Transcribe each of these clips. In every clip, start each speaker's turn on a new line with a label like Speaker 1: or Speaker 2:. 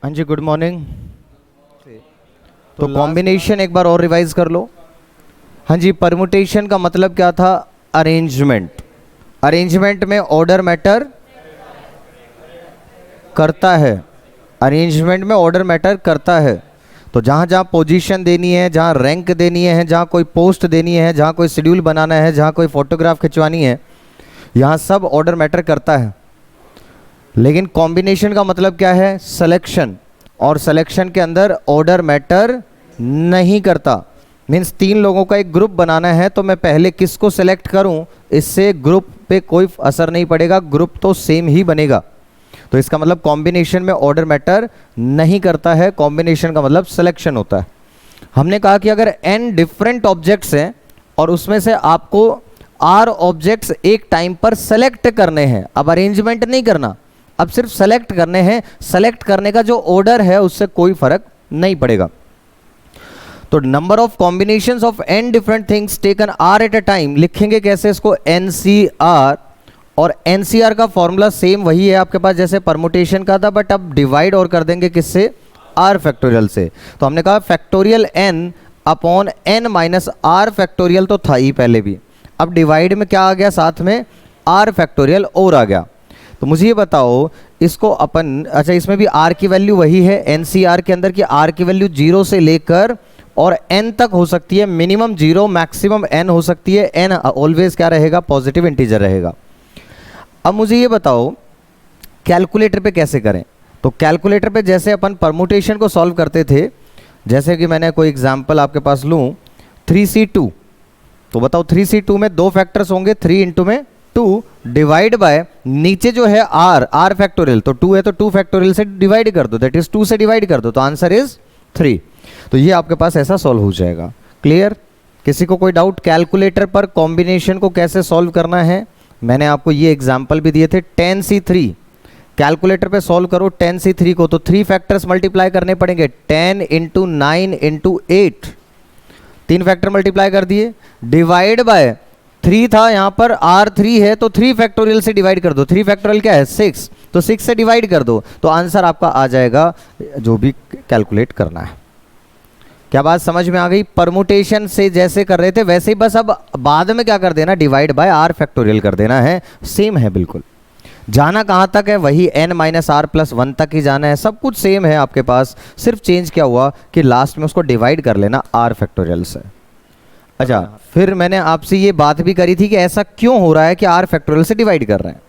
Speaker 1: हाँ जी, good morning. तो combination एक बार और रिवाइज कर लो। हाँ जी, परमुटेशन का मतलब क्या था? अरेंजमेंट। अरेंजमेंट में ऑर्डर मैटर करता है। अरेंजमेंट में ऑर्डर मैटर करता है। तो जहाँ जहाँ पोजीशन देनी है, जहाँ रैंक देनी है, जहाँ कोई पोस्ट देनी है, जहाँ कोई शेड्यूल बनाना है, जहाँ कोई फोटोग्राफ खिंचवानी है, यहाँ सब ऑर्डर मैटर करता है। लेकिन कॉम्बिनेशन का मतलब क्या है? सिलेक्शन। और सिलेक्शन के अंदर ऑर्डर मैटर नहीं करता। मीन्स 3 लोगों का एक ग्रुप बनाना है तो मैं पहले किसको सेलेक्ट करूं, इससे ग्रुप पे कोई असर नहीं पड़ेगा, ग्रुप तो सेम ही बनेगा। तो इसका मतलब कॉम्बिनेशन में ऑर्डर मैटर नहीं करता है। कॉम्बिनेशन का मतलब सिलेक्शन होता है। हमने कहा कि अगर n डिफरेंट ऑब्जेक्ट्स हैं और उसमें से आपको r ऑब्जेक्ट्स एक टाइम पर सेलेक्ट करने हैं, अब अरेंजमेंट नहीं करना, अब सिर्फ सेलेक्ट करने हैं। सेलेक्ट करने का जो ऑर्डर है उससे कोई फर्क नहीं पड़ेगा। तो number of combinations of n different things taken r eight a time लिखेंगे कैसे इसको? NCR। और NCR का फॉर्मूला सेम वही है आपके पास जैसे परमुटेशन का था, बट अब डिवाइड और कर देंगे किससे? r फैक्टोरियल से। तो हमने कहा factorial n upon n minus r factorial तो था ही पहले भी, अब डिवाइड में क्या आ गया साथ में? r फैक्टोरियल और आ गया। तो मुझे ये बताओ इसको अपन, अच्छा इसमें भी r की वैल्यू वही है NCR के अंदर कि r की वैल्यू 0 से लेकर और n तक हो सकती है। मिनिमम 0, मैक्सिमम n हो सकती है। n ऑलवेज क्या रहेगा? पॉजिटिव इंटीजर रहेगा। अब मुझे ये बताओ कैलकुलेटर पे कैसे करें? तो कैलकुलेटर पे जैसे अपन परमुटेशन को सॉल्व करते थे, जैसे कि मैंने कोई एग्जांपल आपके पास लूँ 3C2, तो बताओ 3C2 में 2 फैक्टर्स होंगे, 3 इंटू में 2 डिवाइड बाय नीचे जो है r फैक्टोरियल, तो 2 है तो 2 फैक्टोरियल से डिवाइड कर दो, दैट इज 2 से डिवाइड कर दो, तो आंसर इज 3। तो ये आपके पास ऐसा सॉल्व हो जाएगा। क्लियर? किसी को कोई डाउट कैलकुलेटर पर कॉम्बिनेशन को कैसे सॉल्व करना है? मैंने आपको ये एग्जांपल भी दिए थे। 10C3 कैलकुलेटर पे सॉल्व करो 10C3 को, तो 3 फैक्टर्स मल्टीप्लाई करने पड़ेंगे। 10 इंटू 9 इंटू 8, 3 फैक्टर मल्टीप्लाई कर दिए, डिवाइड बाय 3 था, यहाँ पर R3 है तो 3 फैक्टोरियल से डिवाइड कर दो। 3 फैक्टोरियल क्या है? 6, तो 6 से डिवाइड कर दो, तो आंसर आपका आ जाएगा जो भी कैलकुलेट करना है। क्या बात समझ में आ गई? परमुटेशन से जैसे कर रहे थे वैसे ही, बस अब बाद में क्या कर देना? डिवाइड बाय r फैक्टोरियल कर देना है। सेम है बिल्कुल। जाना कहाँ तक है? वही n माइनस r प्लस 1 तक ही जाना है। सब कुछ सेम है आपके पास, सिर्फ चेंज क्या हुआ कि लास्ट में उसको डिवाइड कर लेना r फैक्टोरियल से। अच्छा, फिर मैंने आपसे ये बात भी करी थी कि ऐसा क्यों हो रहा है कि r फैक्टोरियल से डिवाइड कर रहे हैं।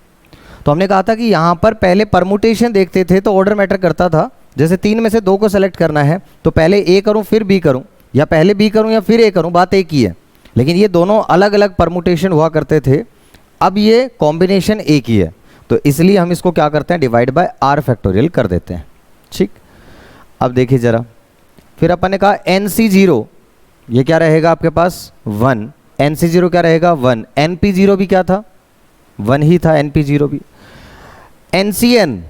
Speaker 1: तो हमने कहा था कि यहाँ पर पहले परमुटेशन देखते थे तो ऑर्डर मैटर करता था। जैसे 3 में से 2 को सेलेक्ट करना है तो पहले A करूं फिर B करूं, या पहले B करूं या फिर A करूं, बात एक ही है। लेकिन ये दोनों अलग अलग परमुटेशन हुआ करते थे, अब ये कॉम्बिनेशन एक ही है, तो इसलिए हम इसको क्या करते हैं? डिवाइड बाय r फैक्टोरियल कर देते हैं। ठीक, अब देखिए जरा, फिर अपन ने कहा NC0 ये क्या रहेगा आपके पास? 1। NC0 क्या रहेगा? 1। NP0 भी क्या था? 1 ही था, NP0 भी। NCN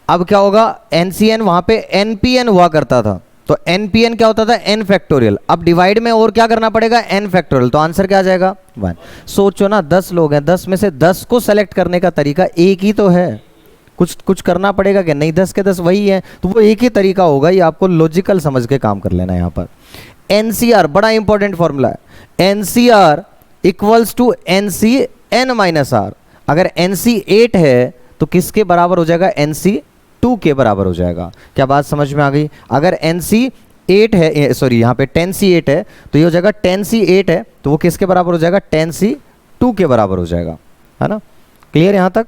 Speaker 1: अब क्या होगा? NCN वहां पे NPN हुआ करता था, तो NPN क्या होता था? n factorial. अब डिवाइड में और क्या करना पड़ेगा? n फैक्टोरियल, तो आंसर क्या आ जाएगा? 1। सोचो ना, 10 लोग हैं, 10 में से 10 को सेलेक्ट करने का तरीका एक ही तो है, कुछ करना पड़ेगा क्या? नहीं, 10 के 10 वही है, तो वो एक ही तरीका होगा। ये आपको लॉजिकल समझ के काम कर लेना है। यहाँ पर NCR बड़ा इंपॉर्टेंट फॉर्मूला है। NCR equals to NCN minus R। अगर NC 8 है तो किसके बराबर हो जाएगा? NC 2 के बराबर हो जाएगा। क्या बात समझ में आ गई? अगर NC 8 है, सॉरी यहाँ पे 10C 8 है, तो ये हो जाएगा 10C 8 है तो वो किसके बराबर हो जाएगा? 10C 2 के बराबर हो जाएगा, है ना? क्लियर यहाँ तक?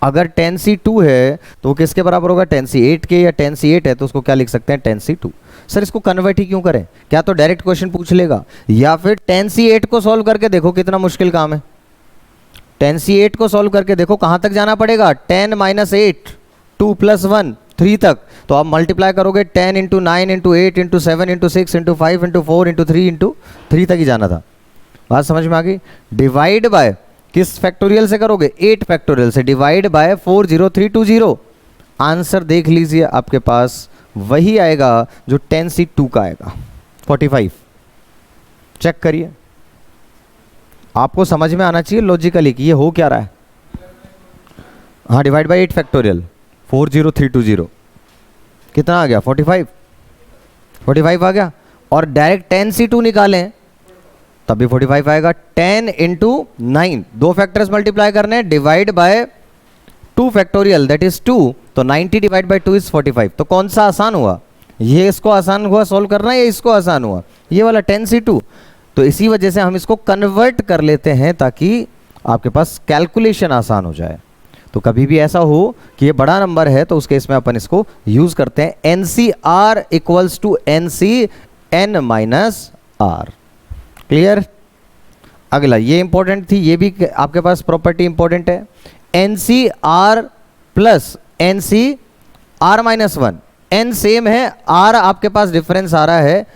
Speaker 1: अगर 10C 2 है तो वो किसके बराबर होगा? 10C 8 के, या 10C 8 है तो उसको क्या लिख सकते हैं? 10C 2। सर इसको कन्वर्ट ही क्यों करें? क्या तो डायरेक्ट क्वेश्चन पूछ लेगा, या फिर 10C 8 को सॉल्व करके देखो कितना मुश्किल काम है। 10C 8 को सॉल्व करके देखो, कहाँ तक जाना पड़ेगा? 10 माइनस 8, 2 प्लस 1, 3 तक। तो आप मल्टीप्लाई करोगे 10 into 9 into 8 into 7 into 6 into 5 into 4 into 3 into 3 तक ही जाना था। बात समझ में आ गई? डिवाइड बाय किस फैक्टोरियल से करोगे? 8 फैक्टोरियल से। Divide by 40320। आंसर देख लीजिए, आपके पास वही आएगा जो 10C2 का आएगा, 45। चेक करिए, आपको समझ में आना चाहिए लॉजिकली कि ये हो क्या रहा है। हाँ, डिवाइड बाय 8 फैक्टोरियल, 40320 कितना आ गया 45 आ गया। और डायरेक्ट 10C2 निकालें तब भी 45 आएगा। 10 इंटू 9 दो फैक्टर्स मल्टीप्लाई करने हैं, divide by 2 factorial that is 2, तो 90 डिवाइड बाय 2 इज 45। तो कौन सा आसान हुआ, ये इसको आसान हुआ सॉल्व करना या इसको आसान हुआ, ये वाला 10C2। तो इसी वजह से हम इसको कन्वर्ट कर लेते हैं ताकि आपके पास कैलकुलेशन आसान हो जाए। तो कभी भी ऐसा हो कि ये बड़ा नंबर है तो उस केस में अपन इसको यूज करते हैं NCR equals to NC n minus r. Clear. अगला ये इंपॉर्टेंट थी, ये भी आपके पास प्रॉपर्टी इंपॉर्टेंट है, NCR plus NCR minus 1। n same है, r आपके पास डिफरेंस आ रहा है,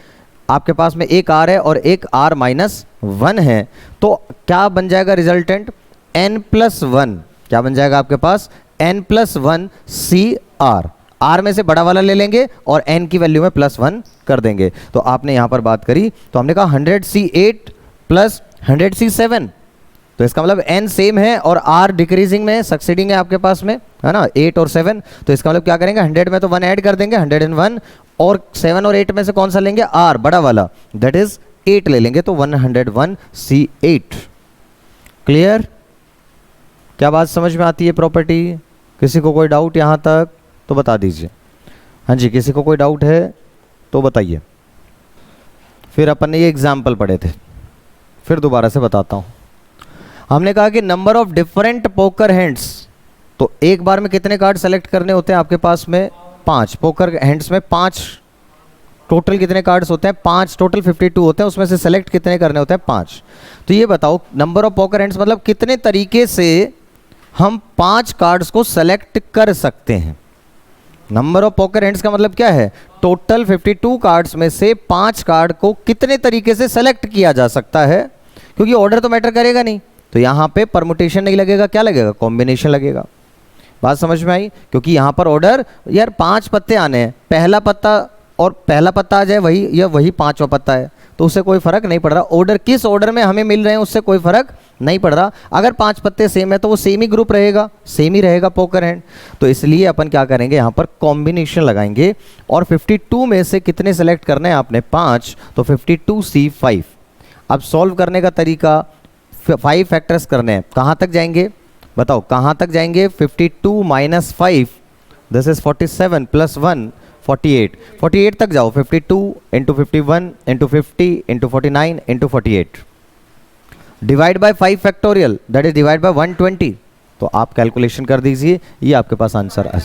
Speaker 1: आपके पास में एक r है और एक r माइनस 1 है, तो क्या बन जाएगा रिजल्टेंट n प्लस 1, क्या बन जाएगा आपके पास n प्लस 1 CR। r में से बड़ा वाला ले लेंगे और n की वैल्यू में प्लस 1 कर देंगे। तो आपने यहां पर बात करी तो हमने कहा 100C8 प्लस 100C7, तो इसका मतलब n सेम है और r डिक्रीजिंग में सक्सीडिंग है आपके पास में, है ना, 8 और 7। तो इसका मतलब क्या करेंगे, 100 में तो 1 ऐड कर देंगे, 101, और 7 और 8 में से कौन सा लेंगे, r बड़ा वाला, दैट इज 8 ले लेंगे, तो 101C8। क्लियर। क्या बात समझ में आती है प्रॉपर्टी? किसी को कोई डाउट यहां तक तो बता दीजिए। हाँ जी, किसी को कोई डाउट है तो बताइए। फिर अपन ने ये एग्जाम्पल पढ़े थे, फिर दोबारा से बताता हूं। हमने कहा कि number of different poker hands, तो एक बार में कितने कार्ड सेलेक्ट करने होते हैं आपके पास में, 5 पोकर हैंड्स में 5, टोटल कितने कार्ड्स होते हैं, 5, टोटल 52 होते हैं, उसमें से सेलेक्ट कितने करने होते हैं, 5। तो ये बताओ नंबर ऑफ पोकर हैंड्स मतलब कितने तरीके से हम 5 कार्ड्स को सेलेक्ट कर सकते हैं। नंबर ऑफ पोकर हैंड्स का मतलब क्या है, टोटल 52 कार्ड्स में से 5 कार्ड को कितने तरीके से सेलेक्ट किया जा सकता है, क्योंकि ऑर्डर तो मैटर करेगा नहीं, तो यहाँ पे परमुटेशन नहीं लगेगा, क्या लगेगा, कॉम्बिनेशन लगेगा। बात समझ में आई? क्योंकि यहाँ पर ऑर्डर यार 5 पत्ते आने हैं, पहला पत्ता और पहला पत्ता आ जाए वही या वही 5वां पत्ता है तो उससे कोई फर्क नहीं पड़ रहा, ऑर्डर किस ऑर्डर में हमें मिल रहे हैं उससे कोई फर्क नहीं पड़ रहा। अगर 5 पत्ते सेम है तो वो सेम ही ग्रुप रहेगा, सेम ही रहेगा पोकर हैंड। तो इसलिए अपन क्या करेंगे, यहाँ पर कॉम्बिनेशन लगाएंगे और 52 में से कितने सेलेक्ट करने हैं आपने, 5, तो 52C5। अब सॉल्व करने का तरीका 5 फैक्टर्स करने हैं, कहाँ तक जाएंगे बताओ, कहाँ तक जाएंगे, 52 माइनस 5 दिस इज 47 प्लस 1 48 तक जाओ, 52 into 51 into 50 into 49 into 48 divide by 5 factorial that is divide bye 120। तो आप कैलकुलेशन कर दीजिए, ये आपके पास आंसर है।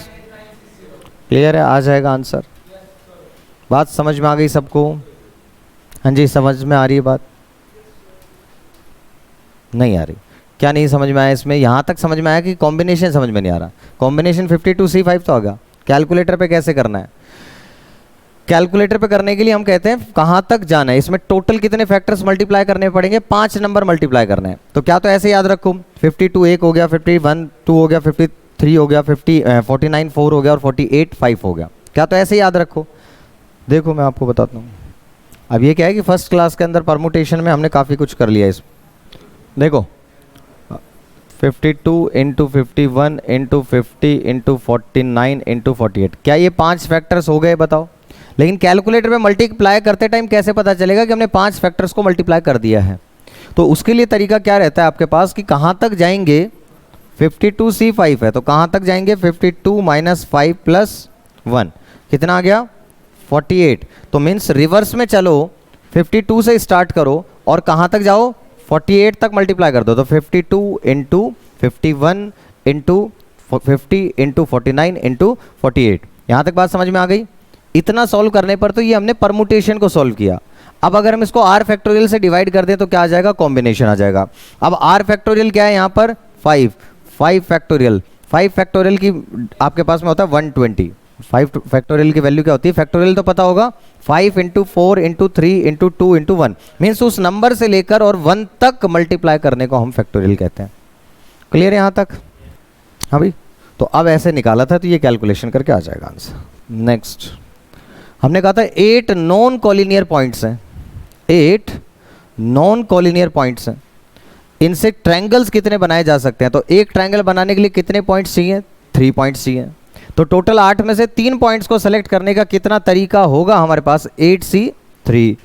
Speaker 1: क्लियर है, आ जाएगा आंसर। बात समझ में आ गई सबको? हाँ जी, समझ में आ रही है बात? नहीं आ रही? क्या नहीं समझ में आया इसमें? यहाँ तक समझ में आया कि कॉम्बिनेशन समझ में नहीं आ रहा? कॉम्बिनेशन 52C5 तो आ गया, कैलकुलेटर पे कैसे करना है? कैलकुलेटर पे करने के लिए हम कहते हैं कहाँ तक जाना है, इसमें टोटल कितने फैक्टर्स मल्टीप्लाई करने पड़ेंगे, 5 नंबर मल्टीप्लाई करने हैं। तो क्या तो ऐसे याद रखूँ, 52 1 हो गया, 51 2 हो गया, 53 हो गया, 49 4 हो गया और 48 5 हो गया। क्या तो ऐसे याद रखो? देखो मैं आपको बताता हूँ। अब ये क्या है कि फर्स्ट क्लास के अंदर परमुटेशन में हमने काफ़ी कुछ कर लिया। इस देखो 52 इंटू 51 इंटू 50 इंटू 49 इंटू 48, क्या ये 5 फैक्टर्स हो गए बताओ? लेकिन कैलकुलेटर में मल्टीप्लाई करते टाइम कैसे पता चलेगा कि हमने 5 फैक्टर्स को मल्टीप्लाई कर दिया है? तो उसके लिए तरीका क्या रहता है आपके पास कि कहाँ तक जाएंगे, 52C5 है तो कहाँ तक जाएंगे, 52 माइनस 5 प्लस 1 कितना आ गया, 48। तो मीन्स रिवर्स में चलो, 52 से स्टार्ट करो और कहाँ तक जाओ, 48 तक मल्टीप्लाई कर दो। तो 52 इंटू 51 इंटू 50 इंटू 49 इंटू 48। यहाँ तक बात समझ में आ गई? इतना सॉल्व करने पर तो ये हमने परमुटेशन को सॉल्व किया। अब अगर हम इसको r फैक्टोरियल से डिवाइड कर दें तो क्या आ जाएगा, कॉम्बिनेशन आ जाएगा। अब r फैक्टोरियल क्या है यहाँ पर, 5 फैक्टोरियल, 5 फैक्टोरियल की आपके पास में होता है 120। 5 फैक्टोरियल की वैल्यू क्या होती है, फैक्टोरियल तो पता होगा, 5 into 4 into 3 into 2 into 1 means उस नंबर से लेकर और 1 तक मल्टीप्लाई करने को हम फैक्टोरियल कहते हैं। क्लियर है यहाँ तक? हाँ भाई, तो अब ऐसे निकाला था तो ये कैलकुलेशन करके आ जाएगा आंसर। नेक्स्ट हमने कहा था 8 नॉन कॉलिनियर पॉइंट्स हैं, 8 नॉन कॉलिनियर पॉइंट्स हैं, इनसे ट्रायंगल्स कितने बनाए जा सकते हैं? तो एक ट्रायंगल बनाने के लिए कितने पॉइंट्स चाहिए, 3 पॉइंट्स चाहिए। तो टोटल 8 में से 3 पॉइंट्स को सेलेक्ट करने का कितना तरीका होगा हमारे पास? 8C3।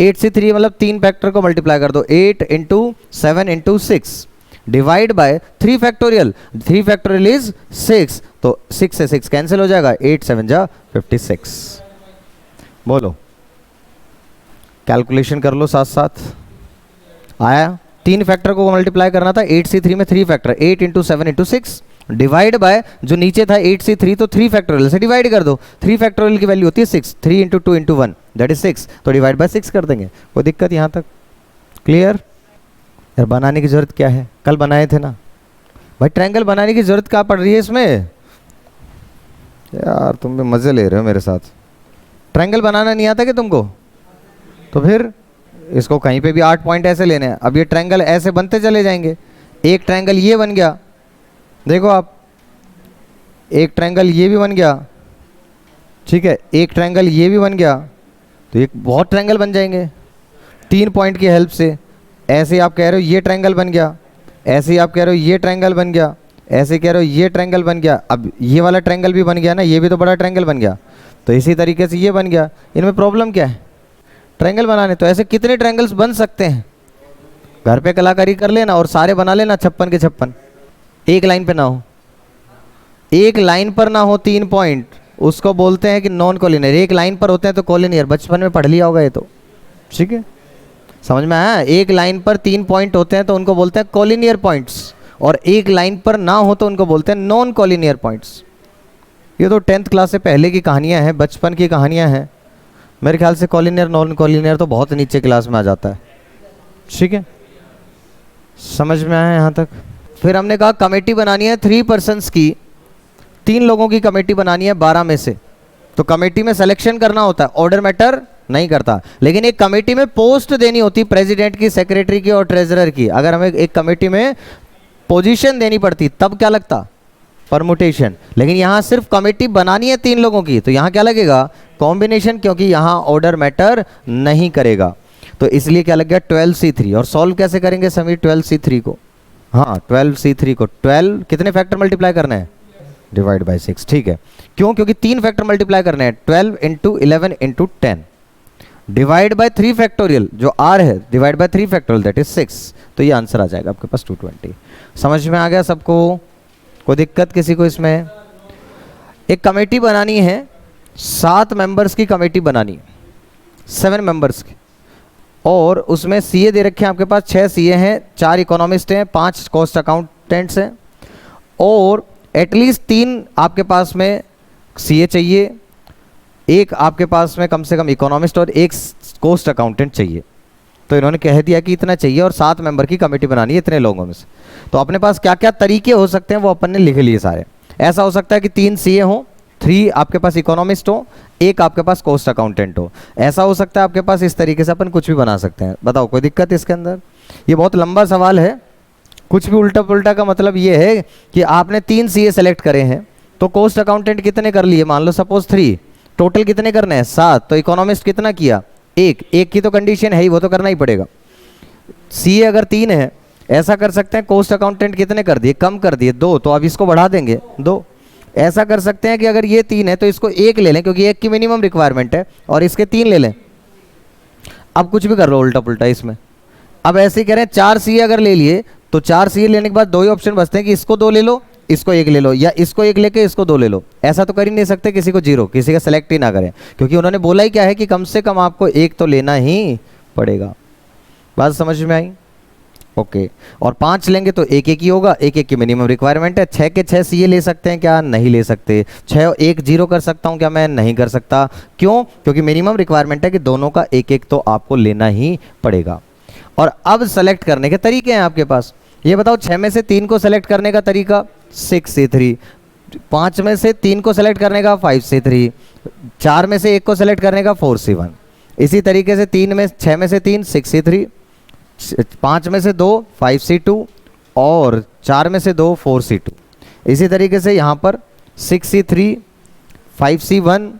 Speaker 1: 8C3 मतलब 3 फैक्टर को मल्टीप्लाई कर दो, 8 into 7 into 6 divide by 3 factorial. 3 factorial is 6, तो 6 से 6 कैंसिल हो जाएगा, 8 7 जा 56। बोलो, कैलकुलेशन कर लो साथ साथ। आया? 3 फैक्टर को मल्टीप्लाई करना था, 8C3 में 3 factor, 8 into 7 into 6 divide by जो नीचे था 8C3, तो 3 फैक्टोरियल से डिवाइड कर दो। 3 फैक्टोरियल की वैल्यू होती है 6, 3 इंटू 2 इंटू 1 दैट इज 6, तो डिवाइड बाय 6 कर देंगे। कोई दिक्कत यहाँ तक? क्लियर? यार बनाने की जरूरत क्या है, कल बनाए थे ना भाई। ट्रायंगल बनाने की जरूरत क्या पड़ रही है इसमें? यार तुम भी मजे ले रहे हो मेरे साथ। ट्रायंगल बनाना नहीं आता कि तुमको? तो फिर इसको कहीं पे भी 8 पॉइंट ऐसे लेने हैं। अब ये ट्रायंगल ऐसे बनते चले जाएंगे। एक ट्रायंगल ये बन गया, देखो आप, एक ट्रायंगल ये भी बन गया, ठीक है, एक ट्रायंगल ये भी बन गया, तो एक बहुत ट्रायंगल बन जाएंगे 3 पॉइंट की हेल्प से। ऐसे आप कह रहे हो ये ट्रायंगल बन गया, ऐसे आप कह रहे हो ये ट्रायंगल बन गया, ऐसे कह रहे हो ये ट्रायंगल बन गया। अब ये वाला ट्रायंगल भी बन गया ना, ये भी तो बड़ा ट्रायंगल बन गया, तो इसी तरीके से ये बन गया। इनमें प्रॉब्लम क्या है? ट्रायंगल बनाने। तो ऐसे कितने ट्रायंगल्स बन सकते हैं? घर पे कलाकारी कर लेना और सारे बना लेना 56 के 56। एक लाइन पे ना हो, एक लाइन पर ना हो 3 पॉइंट, उसको बोलते हैं कि नॉन कॉलिनियर। एक लाइन पर होते हैं तो कॉलिनियर, बचपन में पढ़ लिया होगा ये तो, ठीक है, समझ में आया? एक लाइन पर 3 पॉइंट होते हैं तो उनको बोलते हैं कॉलिनियर पॉइंट्स, और एक लाइन पर ना हो तो उनको बोलते हैं नॉन कॉलिनियर पॉइंट्स। ये तो 10th क्लास से पहले की कहानियां हैं, बचपन की कहानियां हैं। मेरे ख्याल से कॉलिनियर नॉन कॉलिनियर तो बहुत नीचे क्लास में आ जाता है, ठीक है, समझ में आया यहाँ तक? फिर हमने कहा कमेटी बनानी है 3 पर्सन्स की, 3 लोगों की कमेटी बनानी है 12 में से। तो कमेटी में सिलेक्शन करना होता है, ऑर्डर मैटर नहीं करता। लेकिन एक कमेटी में पोस्ट देनी होती, प्रेसिडेंट की, सेक्रेटरी की और ट्रेजरर की। अगर हमें एक कमेटी में पोजीशन देनी पड़ती तब क्या लगता? परमुटेशन। लेकिन यहाँ सिर्फ कमेटी बनानी है 3 लोगों की, तो यहाँ क्या लगेगा? कॉम्बिनेशन, क्योंकि यहाँ ऑर्डर मैटर नहीं करेगा। तो इसलिए क्या लग गया? 12C3। और सॉल्व कैसे करेंगे समीर 12C3 को? हाँ, 12C3 को 12 कितने फैक्टर मल्टीप्लाई करने हैं? डिवाइड बाय 6, ठीक है। क्यों? क्योंकि 3 फैक्टर मल्टीप्लाई करने हैं, 12 into 11 into 10 divide bye 3 factorial, जो r है, divide by 3 factorial that is 6। तो ये आंसर आ जाएगा आपके पास 220। समझ में आ गया सबको? कोई दिक्कत किसी को इसमें? एक कमेटी बनानी है, 7 मेंबर्स की कमेटी बनानी है, 7 मेंबर्स की, और उसमें सीए दे रखे हैं आपके पास, 6 सीए हैं, 4 इकोनॉमिस्ट हैं, 5 कॉस्ट अकाउंटेंट्स हैं, और एटलीस्ट 3 आपके पास में सीए चाहिए, एक आपके पास में कम से कम इकोनॉमिस्ट और एक कॉस्ट अकाउंटेंट चाहिए। तो इन्होंने कह दिया कि इतना चाहिए और 7 मेंबर की कमेटी बनानी है इतने लोगों में से। तो अपने पास क्या क्या तरीके हो सकते हैं वो अपन ने लिख लिए सारे। ऐसा हो सकता है कि 3 सीए हों, 3 आपके पास इकोनॉमिस्ट हो, एक आपके पास कॉस्ट अकाउंटेंट हो। ऐसा हो सकता है आपके पास, इस तरीके से अपन कुछ भी बना सकते हैं। बताओ कोई दिक्कत इसके अंदर? ये बहुत लंबा सवाल है, कुछ भी उल्टा पुल्टा का मतलब ये है कि आपने 3 सीए सेलेक्ट करे हैं, तो कॉस्ट अकाउंटेंट कितने कर लिए? मान लो सपोज 3, टोटल कितने करने हैं? 7। तो इकोनॉमिस्ट कितना किया? एक की तो कंडीशन है ही, वो तो करना ही पड़ेगा। सीए अगर 3 है, ऐसा कर सकते हैं कॉस्ट अकाउंटेंट कितने कर दिए? कम कर दिए, 2, तो अब इसको बढ़ा देंगे 2। ऐसा कर सकते हैं कि अगर ये 3 है तो इसको 1 ले लें, क्योंकि 1 की मिनिमम रिक्वायरमेंट है, और इसके 3 ले लें। अब कुछ भी कर लो उल्टा पुल्टा इसमें। अब ऐसे ही कह रहे हैं 4 सीए अगर ले लिए, तो 4 सीए लेने के बाद 2 ही ऑप्शन बचते हैं कि इसको 2 ले लो, इसको 1 ले लो, या इसको 1 लेके इसको 2 ले लो। ऐसा तो कर ही नहीं सकते किसी को 0, किसी का सेलेक्ट ही ना करें, क्योंकि उन्होंने बोला ही क्या है कि कम से कम आपको 1 तो लेना ही पड़ेगा। बात समझ में आई? ओके। और 5 लेंगे तो 1 ही होगा, 1 की मिनिमम रिक्वायरमेंट है। 6 के 6 सीए ले सकते हैं क्या? नहीं ले सकते। 6 1 0 कर सकता हूँ क्या मैं? नहीं कर सकता। क्यों? क्योंकि मिनिमम रिक्वायरमेंट है कि दोनों का 1 तो आपको लेना ही पड़ेगा। और अब सेलेक्ट करने के तरीके हैं आपके पास। ये बताओ, 6 में से 3 को सेलेक्ट करने का तरीका 6C3, 5 में से 3 को सेलेक्ट करने का 5C3, 4 में से 1 को सेलेक्ट करने का 4C1। इसी तरीके से 6 में से 3 6C3, 5 में से 2 5C2 और 4 में से 2 4C2। इसी तरीके से यहाँ पर 6C3 5C1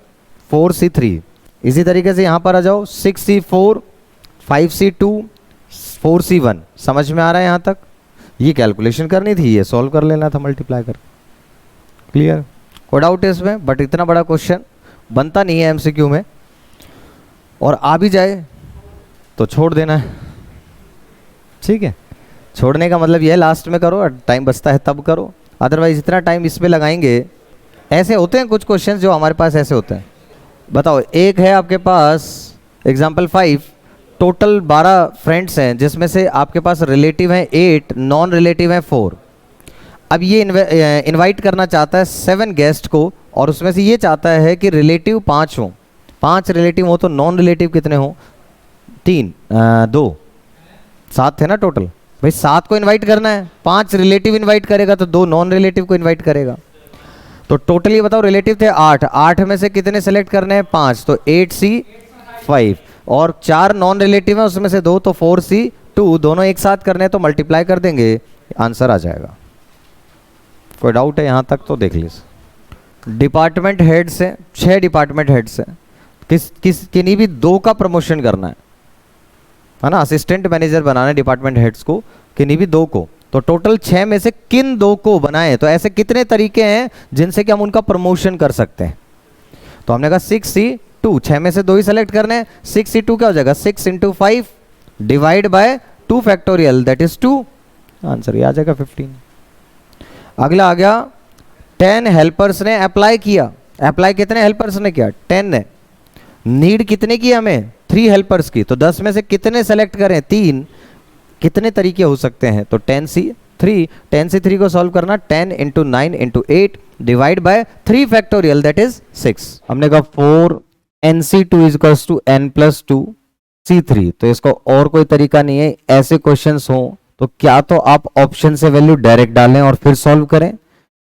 Speaker 1: 4C3। इसी तरीके से यहाँ पर आ जाओ 6C4 5C2 4C1। समझ में आ रहा है यहाँ तक? ये कैलकुलेशन करनी थी, ये सॉल्व कर लेना था मल्टीप्लाई कर। क्लियर? कोई डाउट है इसमें? बट इतना बड़ा क्वेश्चन बनता नहीं है एमसीक्यू में, और आ भी जाए तो छोड़ देना है, ठीक है। छोड़ने का मतलब ये है लास्ट में करो, टाइम बचता है तब करो, अदरवाइज इतना टाइम इस पे लगाएंगे। ऐसे होते हैं कुछ क्वेश्चंस जो हमारे पास ऐसे होते हैं। बताओ, एक है आपके पास एग्जाम्पल 5, टोटल 12 फ्रेंड्स हैं जिसमें से आपके पास रिलेटिव हैं 8, नॉन रिलेटिव हैं 4। अब ये इनवाइट करना चाहता है 7 गेस्ट को, और उसमें से ये चाहता है कि रिलेटिव 5 हों। 5 रिलेटिव हो तो नॉन रिलेटिव कितने हों? 3, 2, 7 थे ना टोटल। भाई 7 को इनवाइट करना है, 5 रिलेटिव इनवाइट करेगा तो 2 नॉन रिलेटिव को इनवाइट करेगा। तो टोटल ये बताओ, रिलेटिव थे 8, 8 में से कितने सेलेक्ट करने हैं? 5, तो 8C5, और 4 नॉन रिलेटिव है उसमें से 2, तो 4C2, दोनों एक साथ करने हैं तो मल्टीप्लाई कर देंगे, आंसर आ जाएगा। कोई डाउट है यहाँ तक? तो देख लीजिए। डिपार्टमेंट हेड्स हैं, 6 डिपार्टमेंट हेड्स हैं, किन्हीं भी 2 का प्रमोशन करना है ना, असिस्टेंट मैनेजर बनाना है डिपार्टमेंट हेड्स को, किन्हीं भी 2 को। तो टोटल 6 में से किन 2 को बनाएं? तो ऐसे कितने तरीके हैं जिनसे कि हम उनका प्रमोशन कर सकते हैं? तो हमने कहा 6C2, 6 में से 2 ही सेलेक्ट करने हैं। 6C2 क्या हो जाएगा? 6 × 5 divide by 2 factorial, that is 2, answer ये आ जाएगा 15। अगला आ गया, 10 हेल्पर्स ने अप्लाई किया। अप्लाई कितने हेल्पर्स ने किया? 10 ने। नीड कितने की हमें? 3 हेल्पर्स की। तो 10 में से कितने सेलेक्ट करें? 3। कितने तरीके हो सकते हैं? तो 10C3, 10C3 को सॉल्व करना, 10 × 9 × 8 divide by 3 factorial, that is 6। हमने कहा 4NC2 = N+2C3। तो इसको और कोई तरीका नहीं है, ऐसे क्वेश्चंस हो तो क्या तो आप ऑप्शन से वैल्यू डायरेक्ट डालें और फिर सॉल्व करें,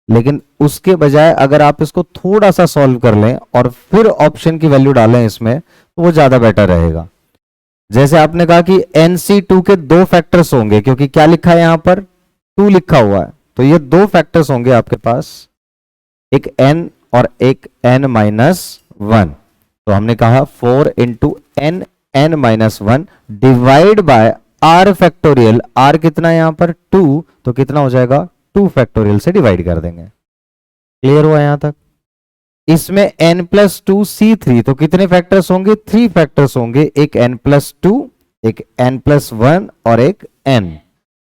Speaker 1: लेकिन उसके बजाय अगर आप इसको थोड़ा सा सॉल्व कर लें और फिर ऑप्शन की वैल्यू डालें इसमें, तो वो ज्यादा बेटर रहेगा। जैसे आपने कहा कि NC2 के 2 फैक्टर्स होंगे, क्योंकि क्या लिखा है यहां पर? 2 लिखा हुआ है, तो ये 2 फैक्टर्स होंगे आपके पास, एक n और एक n-1। तो हमने कहा 4 × n(n-1) divide by r factorial. r कितना है यहां पर? 2, तो कितना हो जाएगा? 2 फैक्टोरियल से डिवाइड कर देंगे। क्लियर हुआ यहां तक? इसमें N+2C3, तो कितने फैक्टर्स होंगे? 3 फैक्टर्स होंगे, एक N+2, एक N+1 और एक n,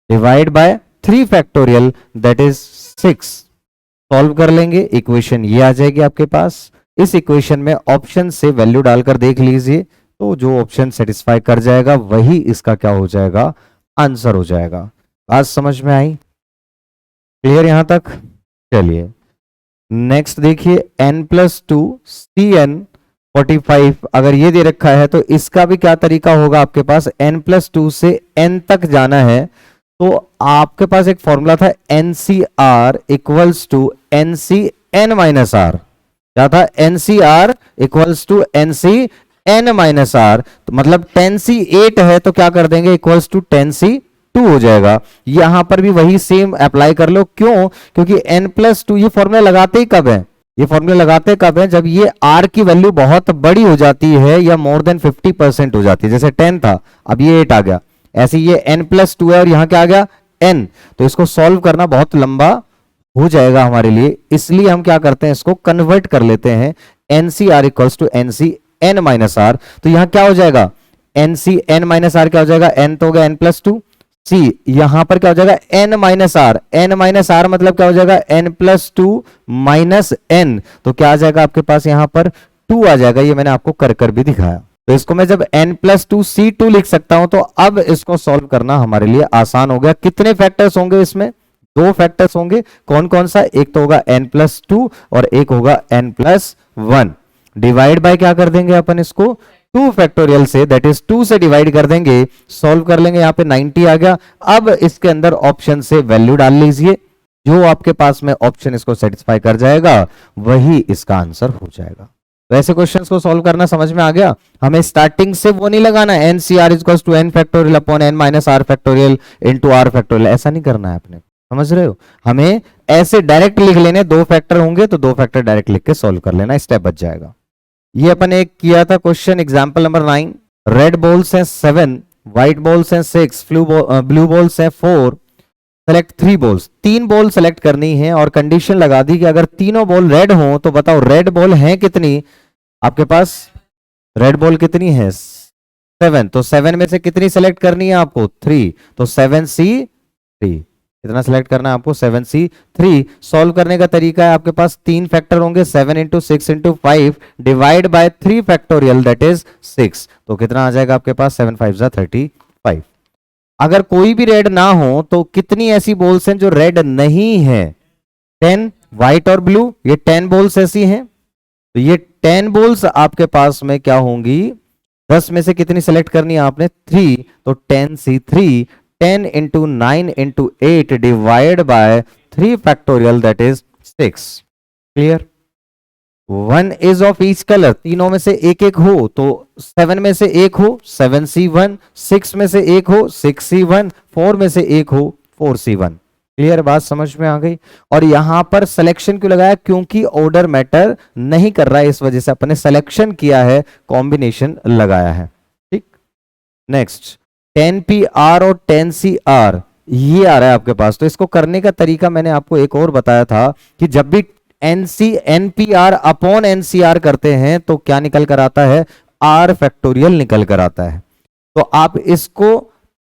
Speaker 1: divide by 3 factorial, that is 6। Solve कर लेंगे, इक्वेशन ये आ जाएगी आपके पास। इस इक्वेशन में ऑप्शन से वैल्यू डालकर देख लीजिए, तो जो ऑप्शन सेटिस्फाई कर जाएगा वही इसका क्या हो जाएगा? आंसर हो जाएगा। आज समझ में आई? क्लियर यहां तक? चलिए नेक्स्ट देखिए, N+2CN45 अगर ये दे रखा है तो इसका भी क्या तरीका होगा आपके पास? N+2 से n तक जाना है, तो आपके पास एक फॉर्मूला था NCR = NCn-R। क्या था? NCR = NCn-R। तो मतलब 10C8 है तो क्या कर देंगे? = 10C2 हो जाएगा। यहां पर भी वही सेम अप्लाई कर लो। क्यों? क्योंकि N+2 ये फॉर्मूला लगाते ही कब है? ये फॉर्मूला लगाते कब है? जब ये R की वैल्यू बहुत बड़ी हो जाती है या मोर देन 50% हो जाती है। जैसे 10 था, अब ये 8 आ गया, ऐसे ये N+2 है और यहां क्या आ गया? n। तो इसको सॉल्व करना बहुत लंबा हो जाएगा हमारे लिए, इसलिए हम क्या करते हैं? इसको कन्वर्ट कर लेते हैं। NCR = NCn-R। तो यहां क्या हो जाएगा? NCn-R क्या हो जाएगा? n तो हो गया N+2, C यहां पर क्या हो जाएगा? n-R। n-R मतलब क्या हो जाएगा? N+2 -n। तो क्या आ जाएगा आपके पास? यहां पर 2 आ जाएगा। ये मैंने आपको कर भी दिखाया। तो इसको मैं जब N+2C2 लिख सकता हूं, तो अब इसको सॉल्व करना हमारे लिए आसान हो गया। कितने फैक्टर्स होंगे इसमें? 2 फैक्टर्स होंगे। कौन कौन सा? एक तो होगा N+2 और एक होगा N+1। डिवाइड बाय क्या कर देंगे अपन इसको? 2 फैक्टोरियल से, दैट इज 2 से डिवाइड कर देंगे, सॉल्व कर लेंगे। यहां पे 90 आ गया। अब इसके अंदर ऑप्शन से वैल्यू डाल लीजिए, जो आपके पास में ऑप्शन इसको सेटिस्फाई कर जाएगा वही इसका आंसर हो जाएगा। तो ऐसे क्वेश्चंस को सॉल्व करना समझ में आ गया। हमें स्टार्टिंग से वो नहीं लगाना NCR = n(n-R) into R, ऐसा नहीं करना है आपने, समझ रहे हो? हमें ऐसे डायरेक्ट लिख लेने, 2 फैक्टर होंगे तो 2 फैक्टर डायरेक्ट लिख के सॉल्व कर लेना, स्टेप बच जाएगा। ये अपन एक किया था question example number 9। Red balls हैं 7, व्हाइट बॉल्स हैं 6, ब्लू बॉल्स हैं 4, सेलेक्ट 3 बॉल्स, 3 बॉल सेलेक्ट करनी है और कंडीशन लगा दी कि अगर तीनों बॉल रेड हो तो बताओ रेड बॉल है कितनी आपके पास, रेड बॉल कितनी है 7, तो 7 में से कितनी सेलेक्ट करनी है आपको 3, तो 7C3, कितना सेलेक्ट करना है आपको 7C3। सॉल्व करने का तरीका है आपके पास 3 फैक्टर होंगे, 7 into 6 into 5 divide by 3 factorial that is 6, तो कितना आ जाएगा आपके पास 7 5 जा 35। अगर कोई भी रेड ना हो तो कितनी ऐसी बॉल्स हैं जो रेड नहीं है, 10, व्हाइट और ब्लू, ये 10 बॉल्स ऐसी हैं, तो ये 10 बॉल्स आपके पास में क्या होंगी, 10 में से कितनी सेलेक्ट करनी है आपने 3, तो 10C3, 10 into 9 into 8 divide by 3 factorial that is 6। Clear? 1 is of each colour, तीनों में से एक एक हो तो 7 में से एक हो 7C1, 6 में से एक हो 6C1, 4 में से एक हो 4C1। क्लियर? बात समझ में आ गई? और यहां पर सिलेक्शन क्यों लगाया, क्योंकि ऑर्डर मैटर नहीं कर रहा है, इस वजह से अपने सिलेक्शन किया है, कॉम्बिनेशन लगाया है। ठीक, नेक्स्ट 10PR और 10CR ये आ रहा है आपके पास, तो इसको करने का तरीका मैंने आपको एक और बताया था कि जब भी NPR अपॉन NCR करते हैं तो क्या निकल कर आता है, R फैक्टोरियल निकल कर आता है। तो आप इसको